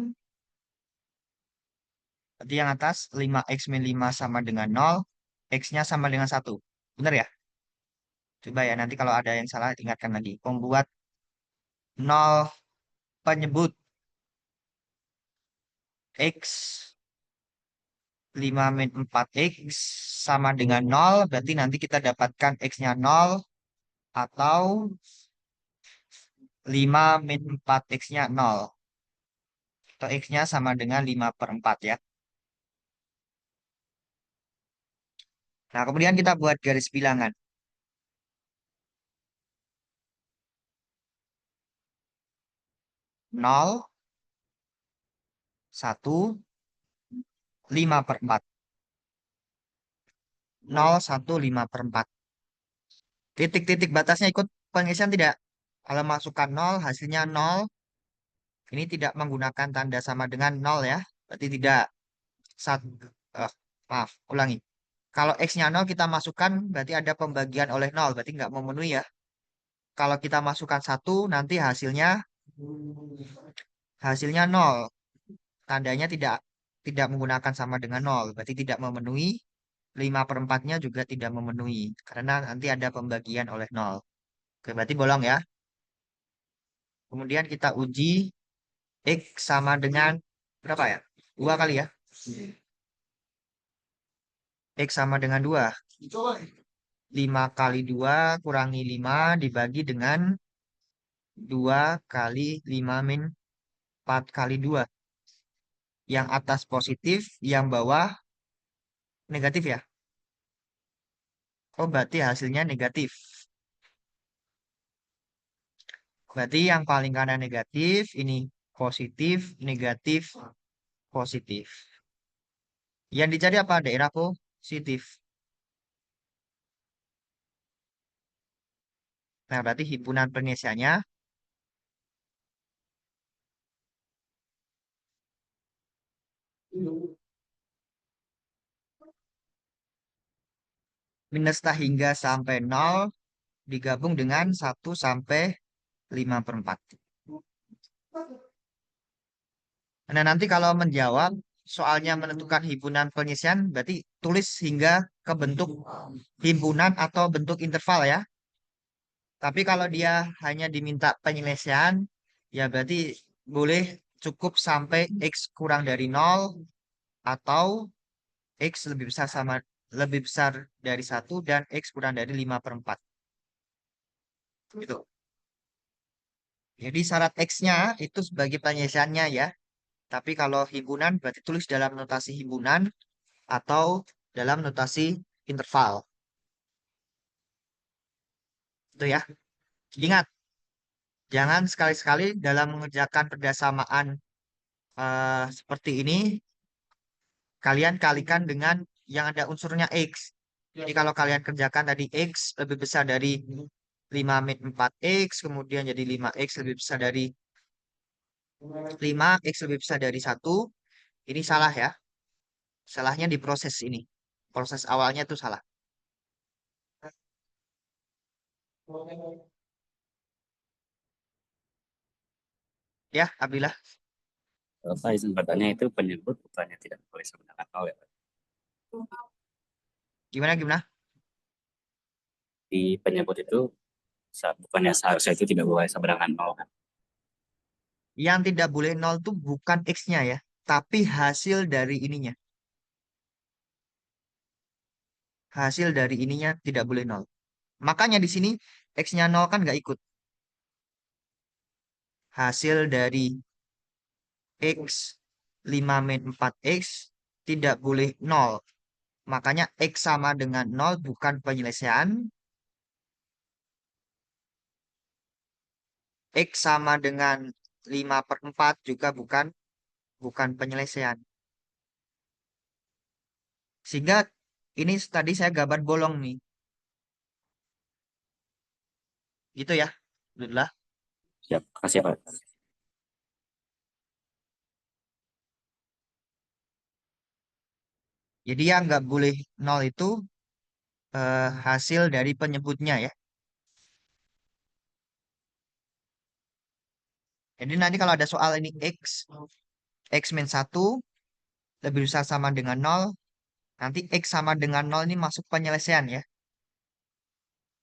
Berarti yang atas 5x min 5 sama dengan 0. X-nya sama dengan 1. Benar ya? Coba ya, nanti kalau ada yang salah ingatkan lagi. Pembuat nol penyebut X 5 min 4X sama dengan 0. Berarti nanti kita dapatkan X-nya 0 atau 5 min 4X-nya 0. Atau X-nya sama dengan 5/4 ya. Nah, kemudian kita buat garis bilangan. Nol, 1, 5/4. 0, 1, 5/4. Titik-titik batasnya ikut pengisian tidak? Kalau masukkan 0, hasilnya 0. Ini tidak menggunakan tanda sama dengan 0 ya. Berarti tidak. Satu, maaf, ulangi. Kalau X-nya 0 kita masukkan, berarti ada pembagian oleh 0. Berarti nggak memenuhi ya. Kalau kita masukkan 1, nanti hasilnya 0. Tandanya tidak menggunakan sama dengan 0. Berarti tidak memenuhi. 5/4-nya juga tidak memenuhi. Karena nanti ada pembagian oleh 0. Oke, berarti bolong ya. Kemudian kita uji X sama dengan berapa ya? 2 kali ya. X sama dengan 2. 5 kali 2 kurangi 5 dibagi dengan 2 kali 5 min 4 kali 2. Yang atas positif, yang bawah negatif ya. Oh, berarti hasilnya negatif. Berarti yang paling kanan negatif, ini positif, negatif, positif. Yang dicari apa? Daerah positif. Nah, berarti himpunan pengisiannya minus hingga sampai 0 digabung dengan 1 sampai 5/4. Nah, nanti kalau menjawab soalnya menentukan himpunan pengisian, berarti tulis hingga ke bentuk himpunan atau bentuk interval ya. Tapi kalau dia hanya diminta penyelesaian, ya berarti boleh cukup sampai X kurang dari 0 atau X lebih besar dari 1 dan X kurang dari 5/4. Gitu. Jadi syarat X-nya itu sebagai penyelesaiannya ya. Tapi kalau himpunan berarti tulis dalam notasi himpunan atau dalam notasi interval. Itu ya. Ingat, jangan sekali-sekali dalam mengerjakan persamaan seperti ini, kalian kalikan dengan yang ada unsurnya X. Jadi kalau kalian kerjakan tadi X lebih besar dari 5 min 4X, kemudian jadi 5X lebih besar dari 5X lebih besar dari 1, ini salah ya. Salahnya di proses ini. Proses awalnya itu salah. Ya, Abdillah. Pak izin bertanya, itu penyebut bukannya tidak boleh sama dengan nol ya Pak? Gimana? Di penyebut itu bukannya seharusnya itu tidak boleh sama dengan nol kan? Yang tidak boleh 0 itu bukan X-nya ya, tapi hasil dari ininya. Hasil dari ininya tidak boleh 0. Makanya di sini X-nya 0 kan nggak ikut. Hasil dari X 5 min 4X tidak boleh 0. Makanya X sama dengan 0 bukan penyelesaian. X sama dengan 5/4 juga bukan penyelesaian. Sehingga ini tadi saya gambar bolong nih. Gitu ya. Alhamdulillah. Siap, kasih Pak. Jadi yang nggak boleh nol itu hasil dari penyebutnya ya. Jadi nanti kalau ada soal ini X min 1 lebih besar sama dengan nol, nanti X sama dengan nol ini masuk penyelesaian ya.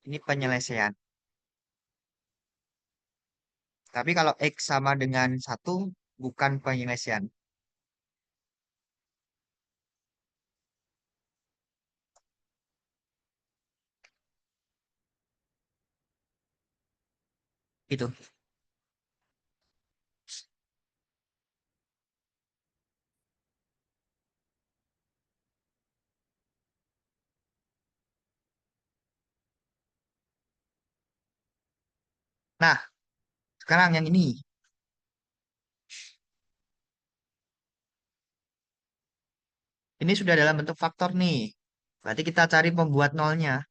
Ini penyelesaian. Tapi kalau X sama dengan 1 bukan penyelesaian. Itu. Nah, sekarang yang ini. Ini sudah dalam bentuk faktor nih. Berarti kita cari pembuat nolnya.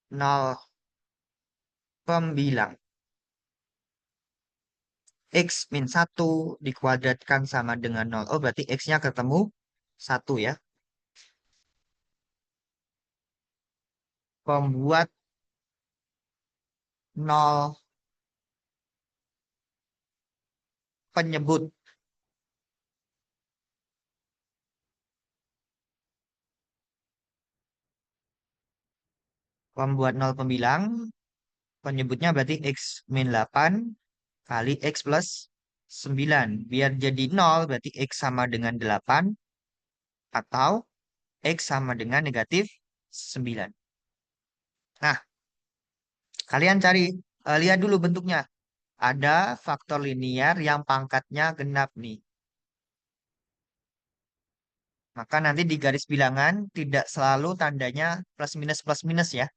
Nol pembilang. X min 1 dikuadratkan sama dengan 0. Oh, berarti X-nya ketemu 1 ya. Pembuat 0 penyebut. Pembuat 0 pembilang. Penyebutnya berarti X min 8 kali X plus 9. Biar jadi 0 berarti X sama dengan 8 atau X sama dengan negatif 9. Nah, kalian cari, lihat dulu bentuknya. Ada faktor linier yang pangkatnya genap nih. Maka nanti di garis bilangan tidak selalu tandanya plus minus ya.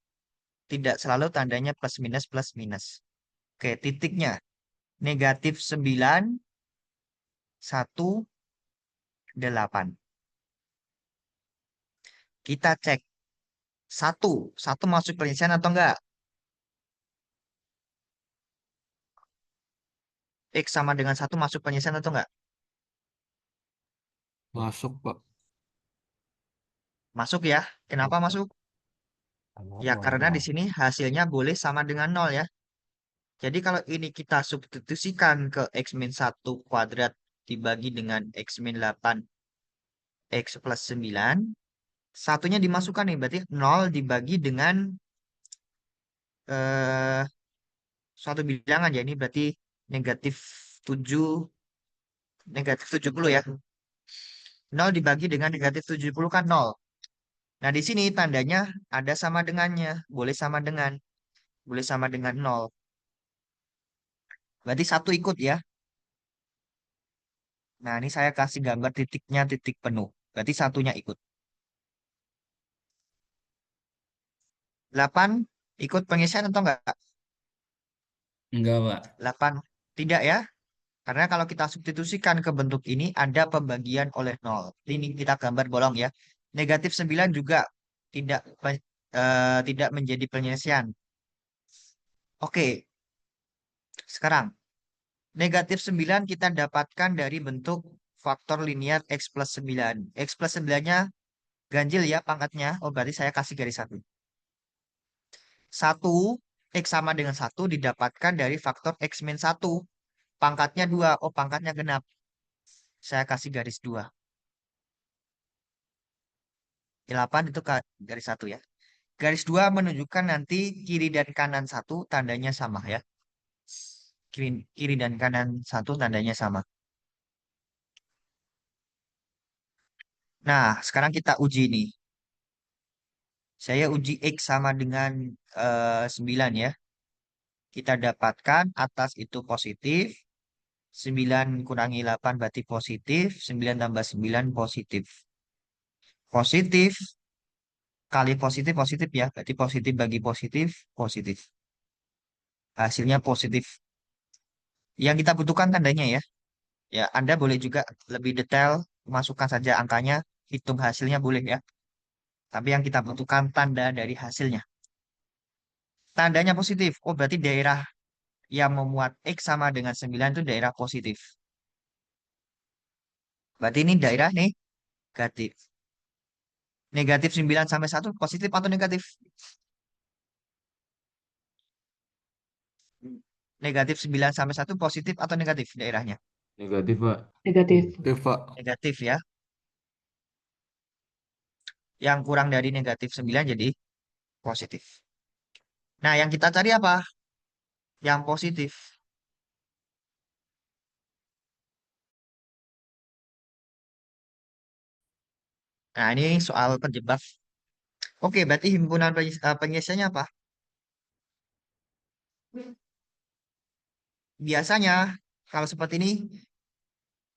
Tidak selalu tandanya plus minus. Oke, titiknya. Negatif 9, 1, 8. Kita cek. 1 masuk penyelesaian atau enggak? X sama dengan 1 masuk penyelesaian atau enggak? Masuk, Pak. Masuk ya. Kenapa masuk? Ya karena di sini hasilnya boleh sama dengan 0 ya. Jadi kalau ini kita substitusikan ke X min 1 kuadrat dibagi dengan X min 8 X plus 9. Satunya dimasukkan nih. Berarti 0 dibagi dengan eh, suatu bilangan ya. Ini berarti negatif 7, negatif 70 ya. 0 dibagi dengan negatif 70 kan 0. Nah di sini tandanya ada sama dengannya. Boleh sama dengan. Boleh sama dengan 0. Berarti 1 ikut ya. Nah, ini saya kasih gambar titiknya titik penuh. Berarti satunya ikut. 8 ikut pengisian atau enggak? Enggak, Pak. 8 tidak ya. Karena kalau kita substitusikan ke bentuk ini ada pembagian oleh 0. Ini kita gambar bolong ya. Negatif 9 juga tidak menjadi penyelesaian. Oke. Sekarang negatif 9 kita dapatkan dari bentuk faktor linier X plus 9. X plus 9-nya ganjil ya pangkatnya. Oh, berarti saya kasih garis 1. 1, X sama dengan 1 didapatkan dari faktor X min 1. Pangkatnya 2. Oh, pangkatnya genap. Saya kasih garis 2. 8 itu garis 1 ya. Garis 2 menunjukkan nanti kiri dan kanan 1 tandanya sama ya. Kiri dan kanan 1 tandanya sama. Nah, sekarang kita uji nih. Saya uji X sama dengan 9 ya. Kita dapatkan atas itu positif. 9 kurangi 8 berarti positif. 9 tambah 9 positif. Positif kali positif positif ya. Berarti positif bagi positif positif. Hasilnya positif. Yang kita butuhkan tandanya ya. Ya, Anda boleh juga lebih detail masukkan saja angkanya, hitung hasilnya boleh ya. Tapi yang kita butuhkan tanda dari hasilnya. Tandanya positif. Oh, berarti daerah yang memuat X sama dengan 9 itu daerah positif. Berarti ini daerah negatif. Negatif 9 sampai 1 positif atau negatif? Negatif 9 sampai 1 positif atau negatif daerahnya? Negatif, Pak. Negatif. Negatif, Pak. Negatif ya. Yang kurang dari negatif 9 jadi positif. Nah, yang kita cari apa? Yang positif. Nah, ini soal penjebak. Oke, berarti himpunan penyelesaiannya apa? Biasanya, kalau seperti ini,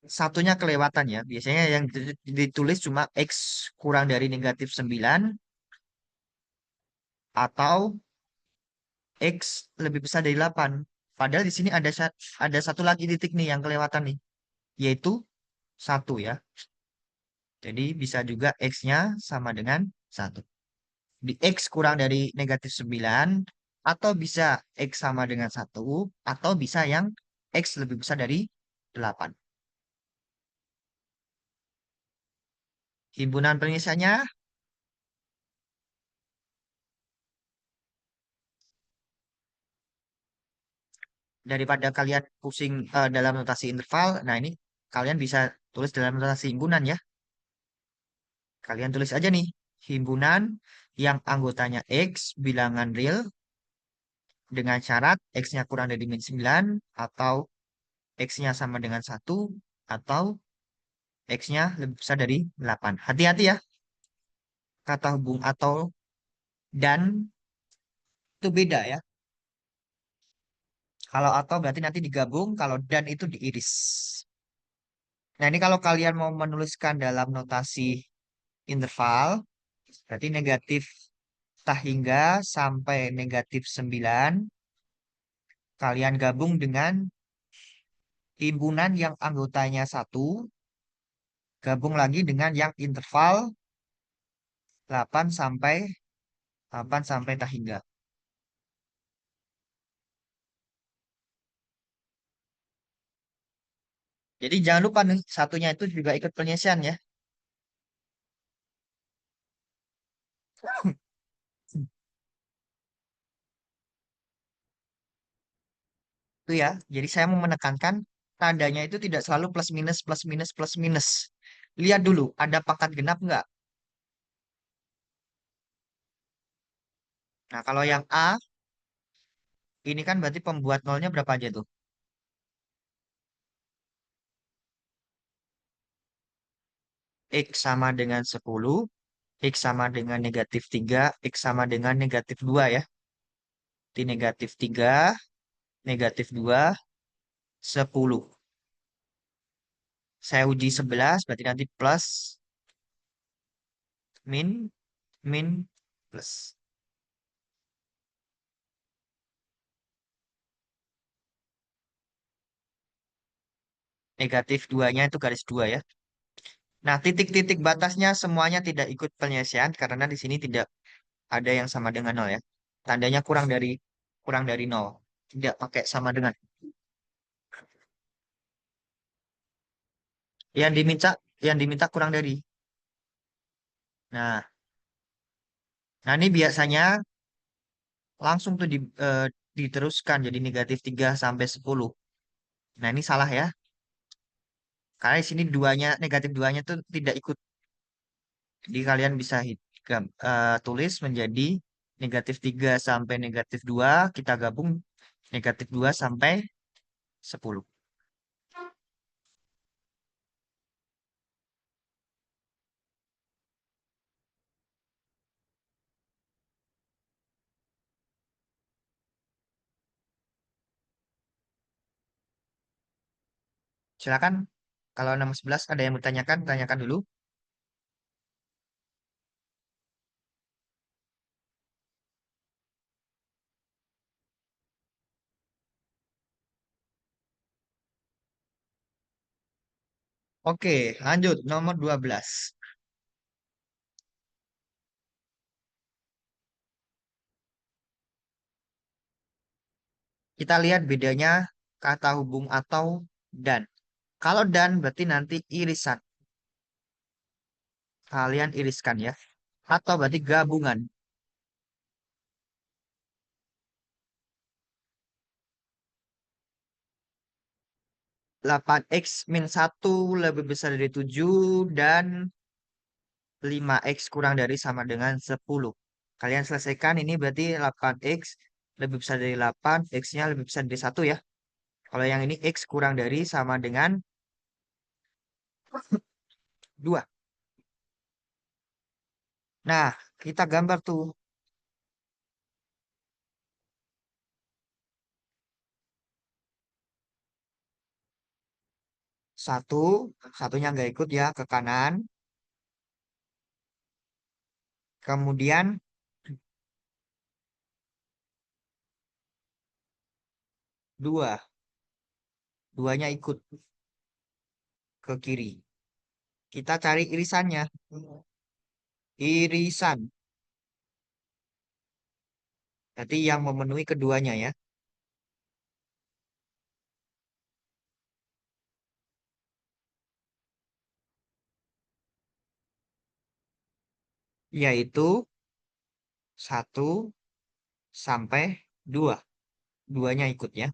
satunya kelewatan ya. Biasanya yang ditulis cuma X kurang dari negatif 9 atau X lebih besar dari 8. Padahal di sini ada satu lagi titik nih yang kelewatan nih, yaitu 1 ya. Jadi bisa juga X-nya sama dengan 1. Di X kurang dari negatif 9, atau bisa X sama dengan 1, atau bisa yang X lebih besar dari 8. Himpunan penyelesaiannya daripada kalian pusing dalam notasi interval, nah ini kalian bisa tulis dalam notasi himpunan ya. Kalian tulis aja nih, himpunan yang anggotanya X bilangan real dengan syarat X-nya kurang dari min 9 atau X-nya sama dengan 1 atau X-nya lebih besar dari 8. Hati-hati ya, kata hubung atau dan itu beda ya. Kalau atau berarti nanti digabung, kalau dan itu diiris. Nah ini kalau kalian mau menuliskan dalam notasi interval, berarti negatif tak hingga sampai negatif 9, kalian gabung dengan himpunan yang anggotanya 1, gabung lagi dengan yang interval 8 sampai 8 sampai tak hingga. Jadi jangan lupa nih, satunya itu juga ikut penyelesaian ya. Itu ya. Jadi saya mau menekankan tandanya itu tidak selalu plus minus plus minus plus minus. Lihat dulu, ada pangkat genap nggak? Nah, kalau yang A, ini kan berarti pembuat nolnya berapa aja tuh? X sama dengan 10, X sama dengan negatif 3, X sama dengan negatif 2 ya. Di negatif 3, negatif 2, 10. Saya uji 11, berarti nanti plus, min, min, plus. Negatif 2-nya itu garis 2 ya. Nah, titik-titik batasnya semuanya tidak ikut penyelesaian karena di sini tidak ada yang sama dengan nol ya. Tandanya kurang dari nol. Tidak pakai sama dengan. Yang diminta kurang dari. Nah, nah ini biasanya langsung tuh diteruskan jadi negatif 3 sampai 10. Nah, ini salah ya. Karena di sini negatif duanya tuh tidak ikut. Jadi kalian bisa tulis menjadi negatif 3 sampai negatif 2, kita gabung negatif 2 sampai 10. Silakan, kalau 611 ada yang bertanyakan, tanyakan dulu. Oke, lanjut nomor 12. Kita lihat bedanya kata hubung atau dan. Kalau dan berarti nanti irisan. Kalian iriskan ya. Atau berarti gabungan. 8x min 1 lebih besar dari 7 dan 5x kurang dari sama dengan 10. Kalian selesaikan ini berarti 8x lebih besar dari 8, x-nya lebih besar dari 1 ya. Kalau yang ini x kurang dari sama dengan 2. Nah, kita gambar tuh. 1, satunya nggak ikut ya ke kanan. Kemudian 2, duanya ikut ke kiri. Kita cari irisannya. Irisan. Berarti yang memenuhi keduanya ya. Yaitu 1 sampai 2. Duanya ikut ya.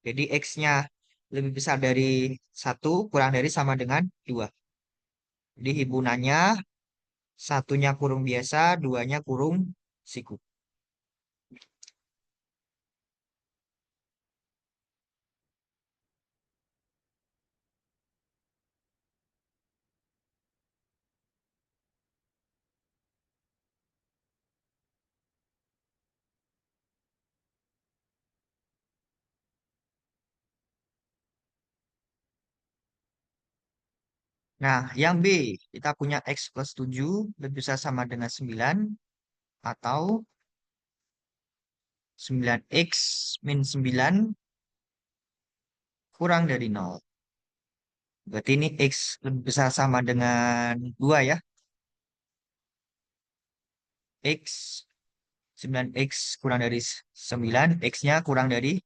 Jadi X-nya lebih besar dari 1 kurang dari sama dengan 2. Jadi himpunannya satunya kurung biasa, duanya kurung siku. Nah, yang B, kita punya X plus 7 lebih besar sama dengan 9 atau 9X min 9 kurang dari 0. Berarti ini X lebih besar sama dengan 2 ya. X 9X kurang dari 9, X-nya kurang dari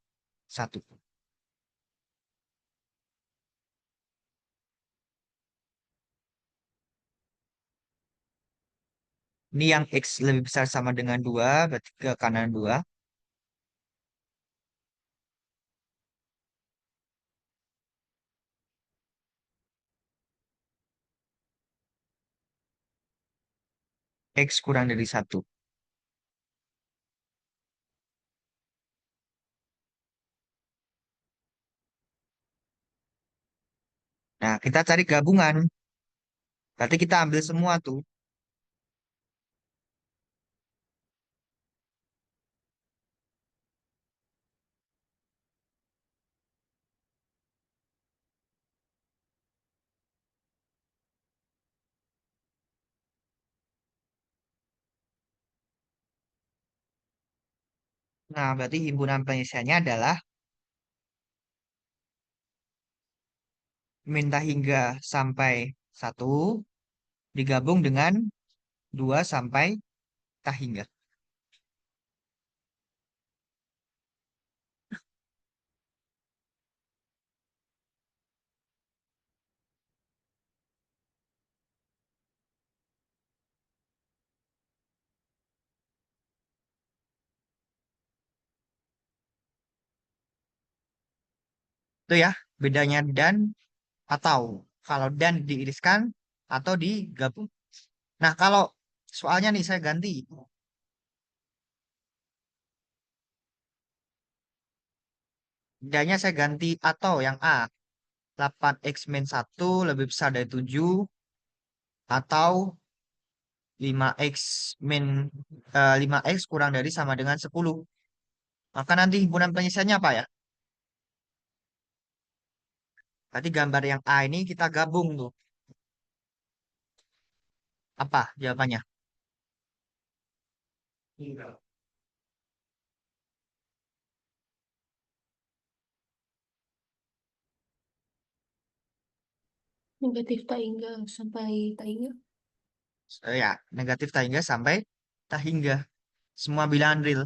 1. Ini yang X lebih besar sama dengan 2, berarti ke kanan 2. X kurang dari 1. Nah, kita cari gabungan. Berarti kita ambil semua tuh. Nah, berarti himpunan penyelesaiannya adalah minta hingga sampai 1 digabung dengan 2 sampai tak hingga. Itu ya, bedanya dan atau. Kalau dan diiriskan atau digabung. Nah, kalau soalnya nih saya ganti. Bedanya saya ganti atau yang A. 8x min 1 lebih besar dari 7 atau 5x min 5x kurang dari sama dengan 10. Maka nanti himpunan penyelesaiannya apa ya? Berarti gambar yang A ini kita gabung tuh. Apa jawabannya? Negatif tak hingga sampai tak hingga. Ya, negatif tak hingga sampai tak hingga. Semua bilangan real.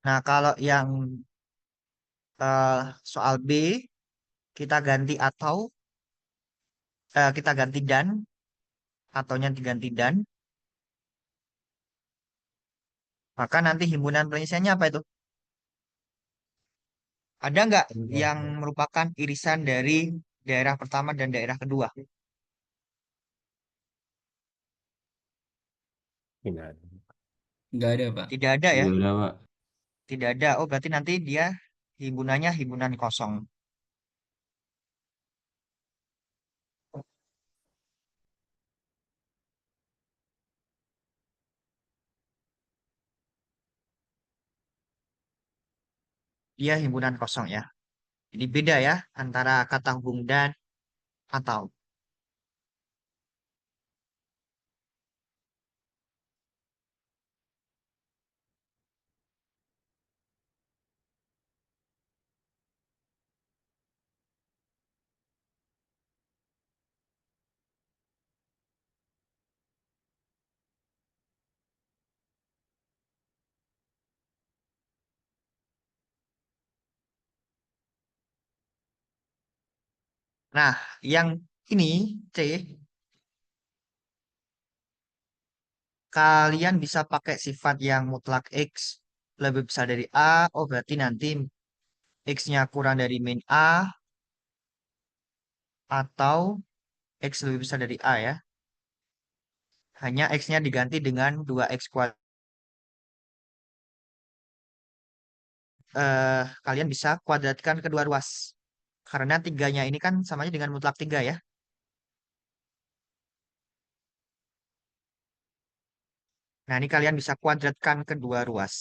Nah, kalau yang soal B, kita ganti atau, kita ganti dan, ataunya diganti dan, maka nanti himpunan pengisiannya apa itu? Ada nggak yang merupakan irisan dari daerah pertama dan daerah kedua? Nggak ada, Pak. Tidak ada ya? Nggak ada, Pak. Tidak ada. Oh, berarti nanti dia himpunannya himpunan kosong. Dia himpunan kosong ya. Jadi beda ya antara kata hubung dan atau. Nah, yang ini C, kalian bisa pakai sifat yang mutlak X lebih besar dari A. Oh, berarti nanti X-nya kurang dari min A atau X lebih besar dari A ya. Hanya X-nya diganti dengan 2X kuadrat. Kalian bisa kuadratkan kedua ruas. Karena tiganya ini kan samanya dengan mutlak 3 ya. Nah, ini kalian bisa kuadratkan kedua ruas.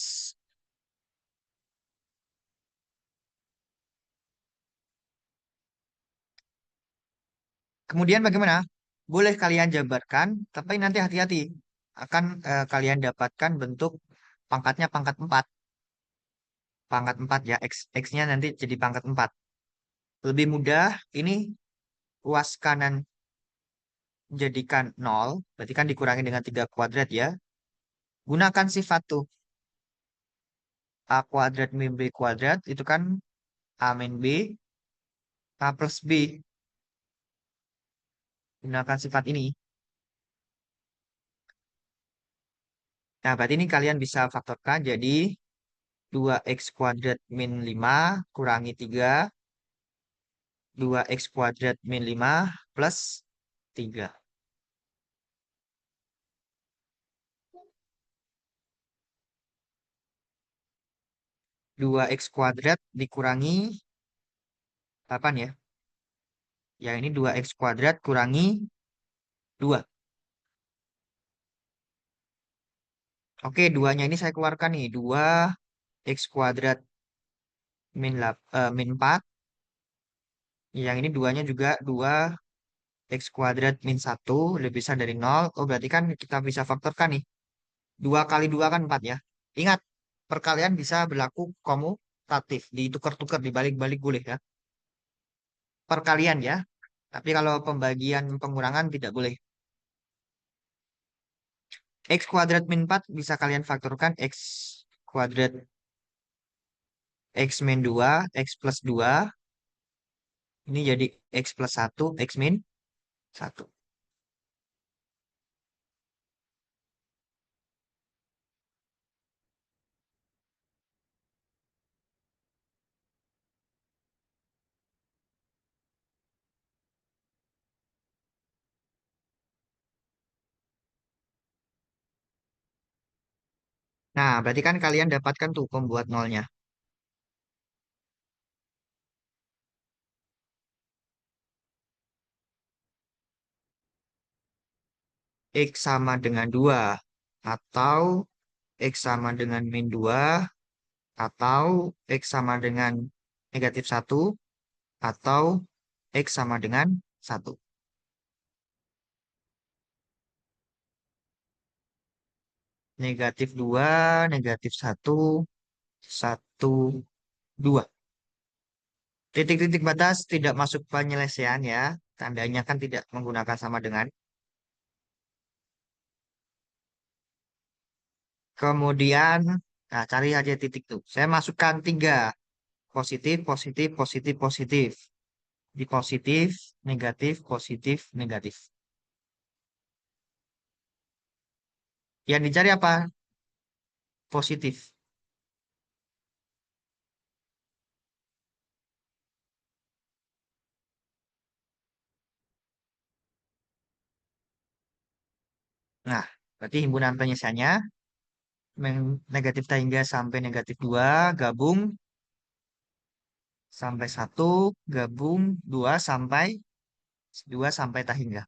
Kemudian bagaimana? Boleh kalian jabarkan, tapi nanti hati-hati. Akan kalian dapatkan bentuk pangkatnya pangkat 4. Pangkat 4 ya, X-nya nanti jadi pangkat 4. Lebih mudah, ini ruas kanan jadikan 0, berarti kan dikurangi dengan 3 kuadrat ya. Gunakan sifat tuh. A kuadrat min B kuadrat, itu kan A min B, A plus B. Gunakan sifat ini. Nah, berarti ini kalian bisa faktorkan jadi 2X kuadrat min 5 kurangi 3, 2X kuadrat min 5 plus 3. 2X kuadrat dikurangi 8 ya. Yang ini 2X kuadrat kurangi 2. Oke, 2-nya ini saya keluarkan nih. 2X kuadrat min 4. Yang ini 2-nya juga 2X kuadrat min 1 lebih besar dari 0. Oh, berarti kan kita bisa faktorkan nih. 2 kali 2 kan 4 ya. Ingat, perkalian bisa berlaku komutatif. Ditukar-tukar, dibalik-balik boleh ya. Perkalian ya. Tapi kalau pembagian pengurangan tidak boleh. X kuadrat min 4 bisa kalian faktorkan X kuadrat X min 2, X plus 2. Ini jadi X plus 1, X min 1. Nah, berarti kan kalian dapatkan tuh pembuat nolnya. X sama dengan 2. Atau X sama dengan min 2. Atau X sama dengan negatif 1. atau X sama dengan 1. Negatif 2, negatif 1, 1, 2. Titik-titik batas tidak masuk penyelesaian ya. Tandanya kan tidak menggunakan sama dengan. Kemudian, nah cari aja titik tuh. Saya masukkan 3. Positif, positif, positif, positif. Di positif, negatif, positif, negatif. Yang dicari apa? Positif. Nah, berarti himpunan penyelesaiannya negatif hingga sampai negatif 2 gabung sampai 1 gabung 2 sampai tak hingga.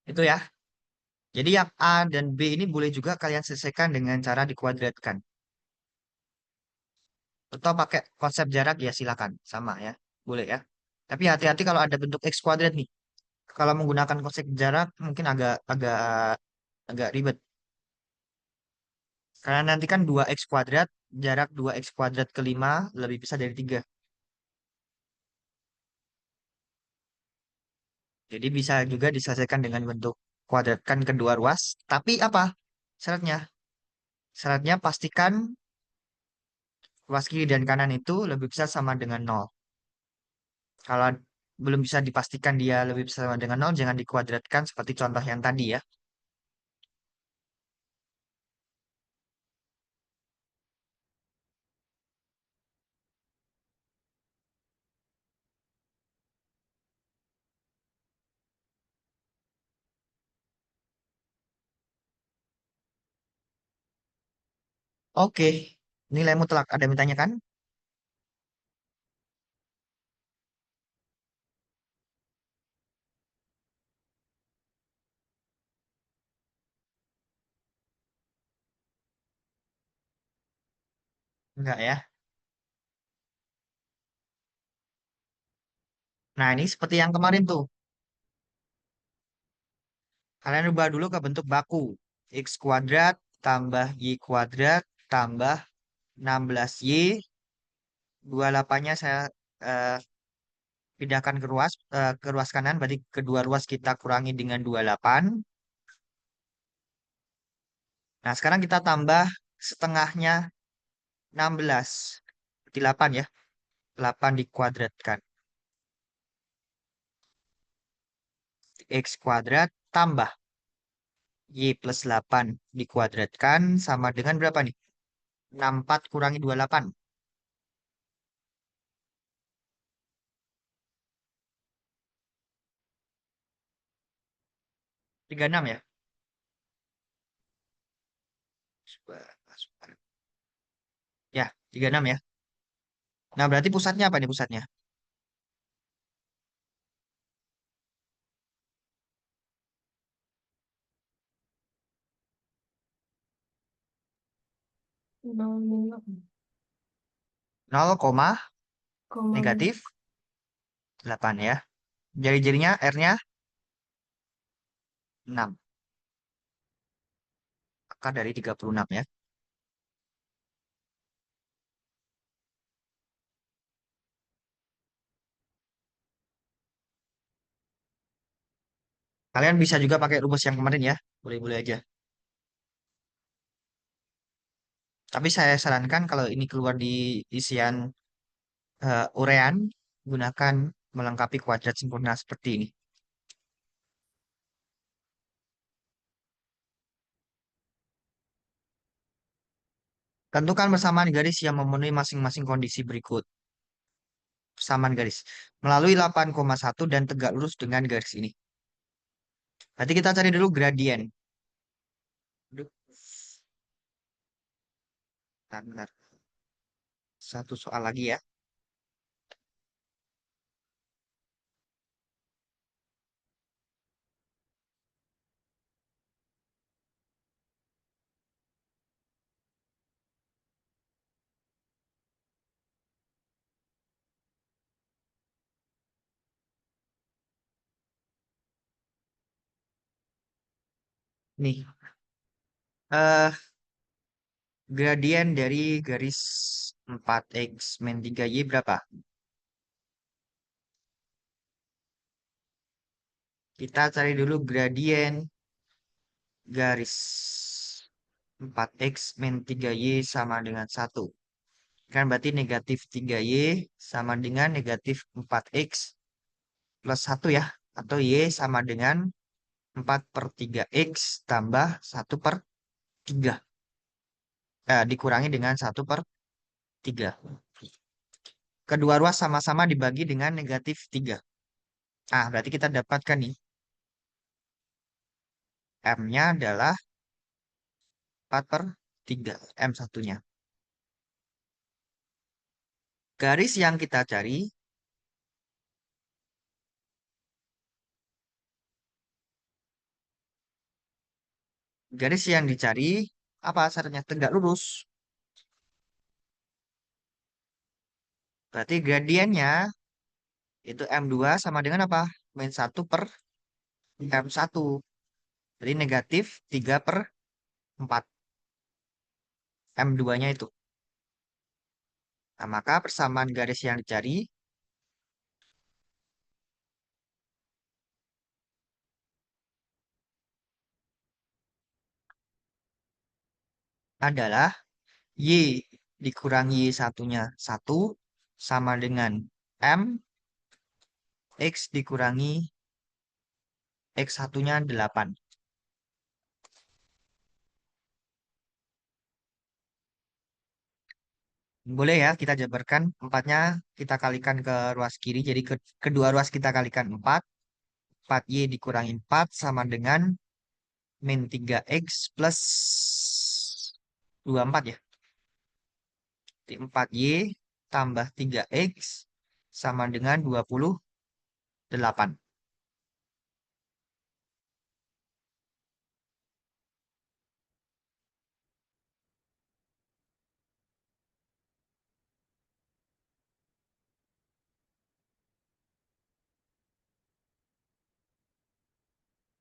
Itu ya. Jadi yang A dan B ini boleh juga kalian selesaikan dengan cara dikuadratkan. Atau pakai konsep jarak ya silakan. Sama ya. Boleh ya. Tapi hati-hati kalau ada bentuk X kuadrat nih. Kalau menggunakan konsep jarak mungkin agak agak agak ribet. Karena nanti kan 2X kuadrat, jarak 2X kuadrat ke 5 lebih besar dari 3. Jadi bisa juga diselesaikan dengan bentuk kuadratkan kedua ruas. Tapi apa syaratnya? Syaratnya pastikan ruas kiri dan kanan itu lebih besar sama dengan 0. Kalau belum bisa dipastikan dia lebih besar sama dengan 0, jangan dikuadratkan seperti contoh yang tadi ya. Oke, nilai mutlak ada yang bertanya kan? Enggak ya. Nah, ini seperti yang kemarin tuh. Kalian ubah dulu ke bentuk baku. X kuadrat tambah Y kuadrat tambah 16Y. 28-nya saya eh, pindahkan ke ruas kanan. Berarti kedua ruas kita kurangi dengan 28. Nah, sekarang kita tambah setengahnya 16. Berarti 8 ya. 8 dikuadratkan. X kuadrat tambah Y plus 8 dikuadratkan sama dengan berapa nih? 64 kurangi 28. 36 ya? Ya, 36 ya. Nah, berarti pusatnya apa nih pusatnya? Nol koma negatif 8 ya. Jari-jarinya R-nya 6. Akar dari 36 ya. Kalian bisa juga pakai rumus yang kemarin ya. Boleh-boleh aja. Tapi saya sarankan kalau ini keluar di isian urean, gunakan melengkapi kuadrat sempurna seperti ini. Tentukan persamaan garis yang memenuhi masing-masing kondisi berikut. Persamaan garis. Melalui 8,1 dan tegak lurus dengan garis ini. Berarti kita cari dulu gradien. Aduh, bentar, bentar. Satu soal lagi ya. Nih, eh gradien dari garis 4x min 3y berapa? Kita cari dulu gradien garis 4x min 3y sama dengan 1. Kan berarti negatif 3y sama dengan negatif 4x plus 1 ya. Atau y sama dengan 4/3x tambah 1/3. Dikurangi dengan 1/3. Kedua ruas sama-sama dibagi dengan negatif 3. Berarti kita dapatkan nih. M-nya adalah 4/3. M satunya. Garis yang kita cari garis yang dicari apa syaratnya? Tegak lurus. Berarti gradiennya itu M2 sama dengan apa? Min 1/M1. Jadi negatif 3/4. M2-nya itu. Nah, maka persamaan garis yang dicari adalah Y dikurangi Y satunya 1 sama dengan M X dikurangi X satunya 8. Boleh ya kita jabarkan 4-nya kita kalikan ke ruas kiri. Jadi kedua ruas kita kalikan 4. 4Y dikurangi 4 sama dengan min 3X plus 24 ya. Jadi 4Y tambah 3X sama dengan 28.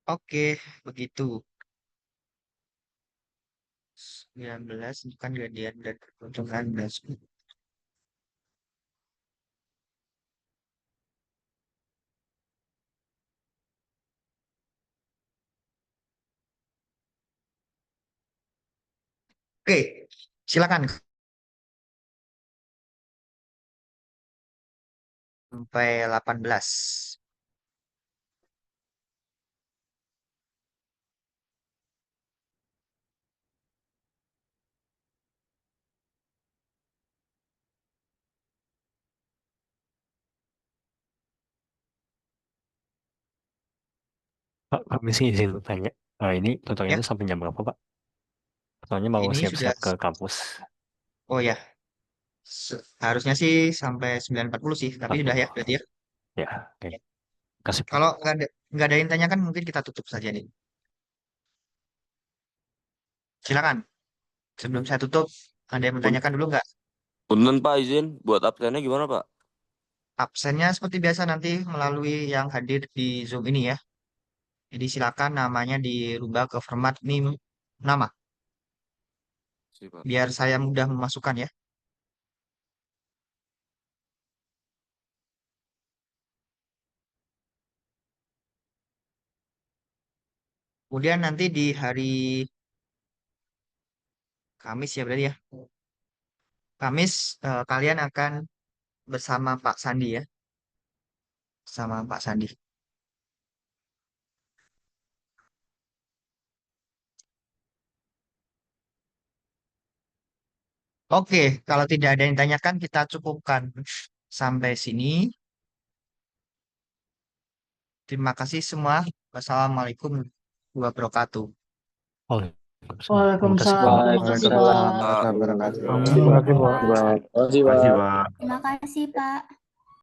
Oke, begitu. 19 bukan gradien dan keuntungan 11. Oke, silakan sampai 18. Pak, kami sih izin tanya. Ini tutorialnya Ya, sampai jam berapa, Pak? Soalnya mau ini sudah. siap-siap ke kampus. Oh ya, harusnya sih sampai 9.40 sih, tapi sudah ya 40. berarti ya. Ya, oke. Kasih, Pak. Kalau nggak ada yang tanyakan mungkin kita tutup saja nih. Silakan. Sebelum saya tutup, ada yang menanyakan dulu nggak? Punten Pak, izin buat absennya gimana Pak? Absennya seperti biasa nanti melalui yang hadir di Zoom ini ya. Jadi silakan namanya dirubah ke format NIM nama, Sip, Pak. biar saya mudah memasukkan ya. Kemudian nanti di hari Kamis ya berarti ya. Kamis kalian akan bersama Pak Sandi ya. Sama Pak Sandi. Oke, kalau tidak ada yang tanyakan kita cukupkan sampai sini. Terima kasih semua. Wassalamualaikum warahmatullahi wabarakatuh. Waalaikumsalam. Terima kasih, Pak. Waalaikumsalam. Waalaikumsalam Pak. warahmatullahi wabarakatuh. Terima kasih, Pak. Terima kasih, Pak. Terima kasih, Pak.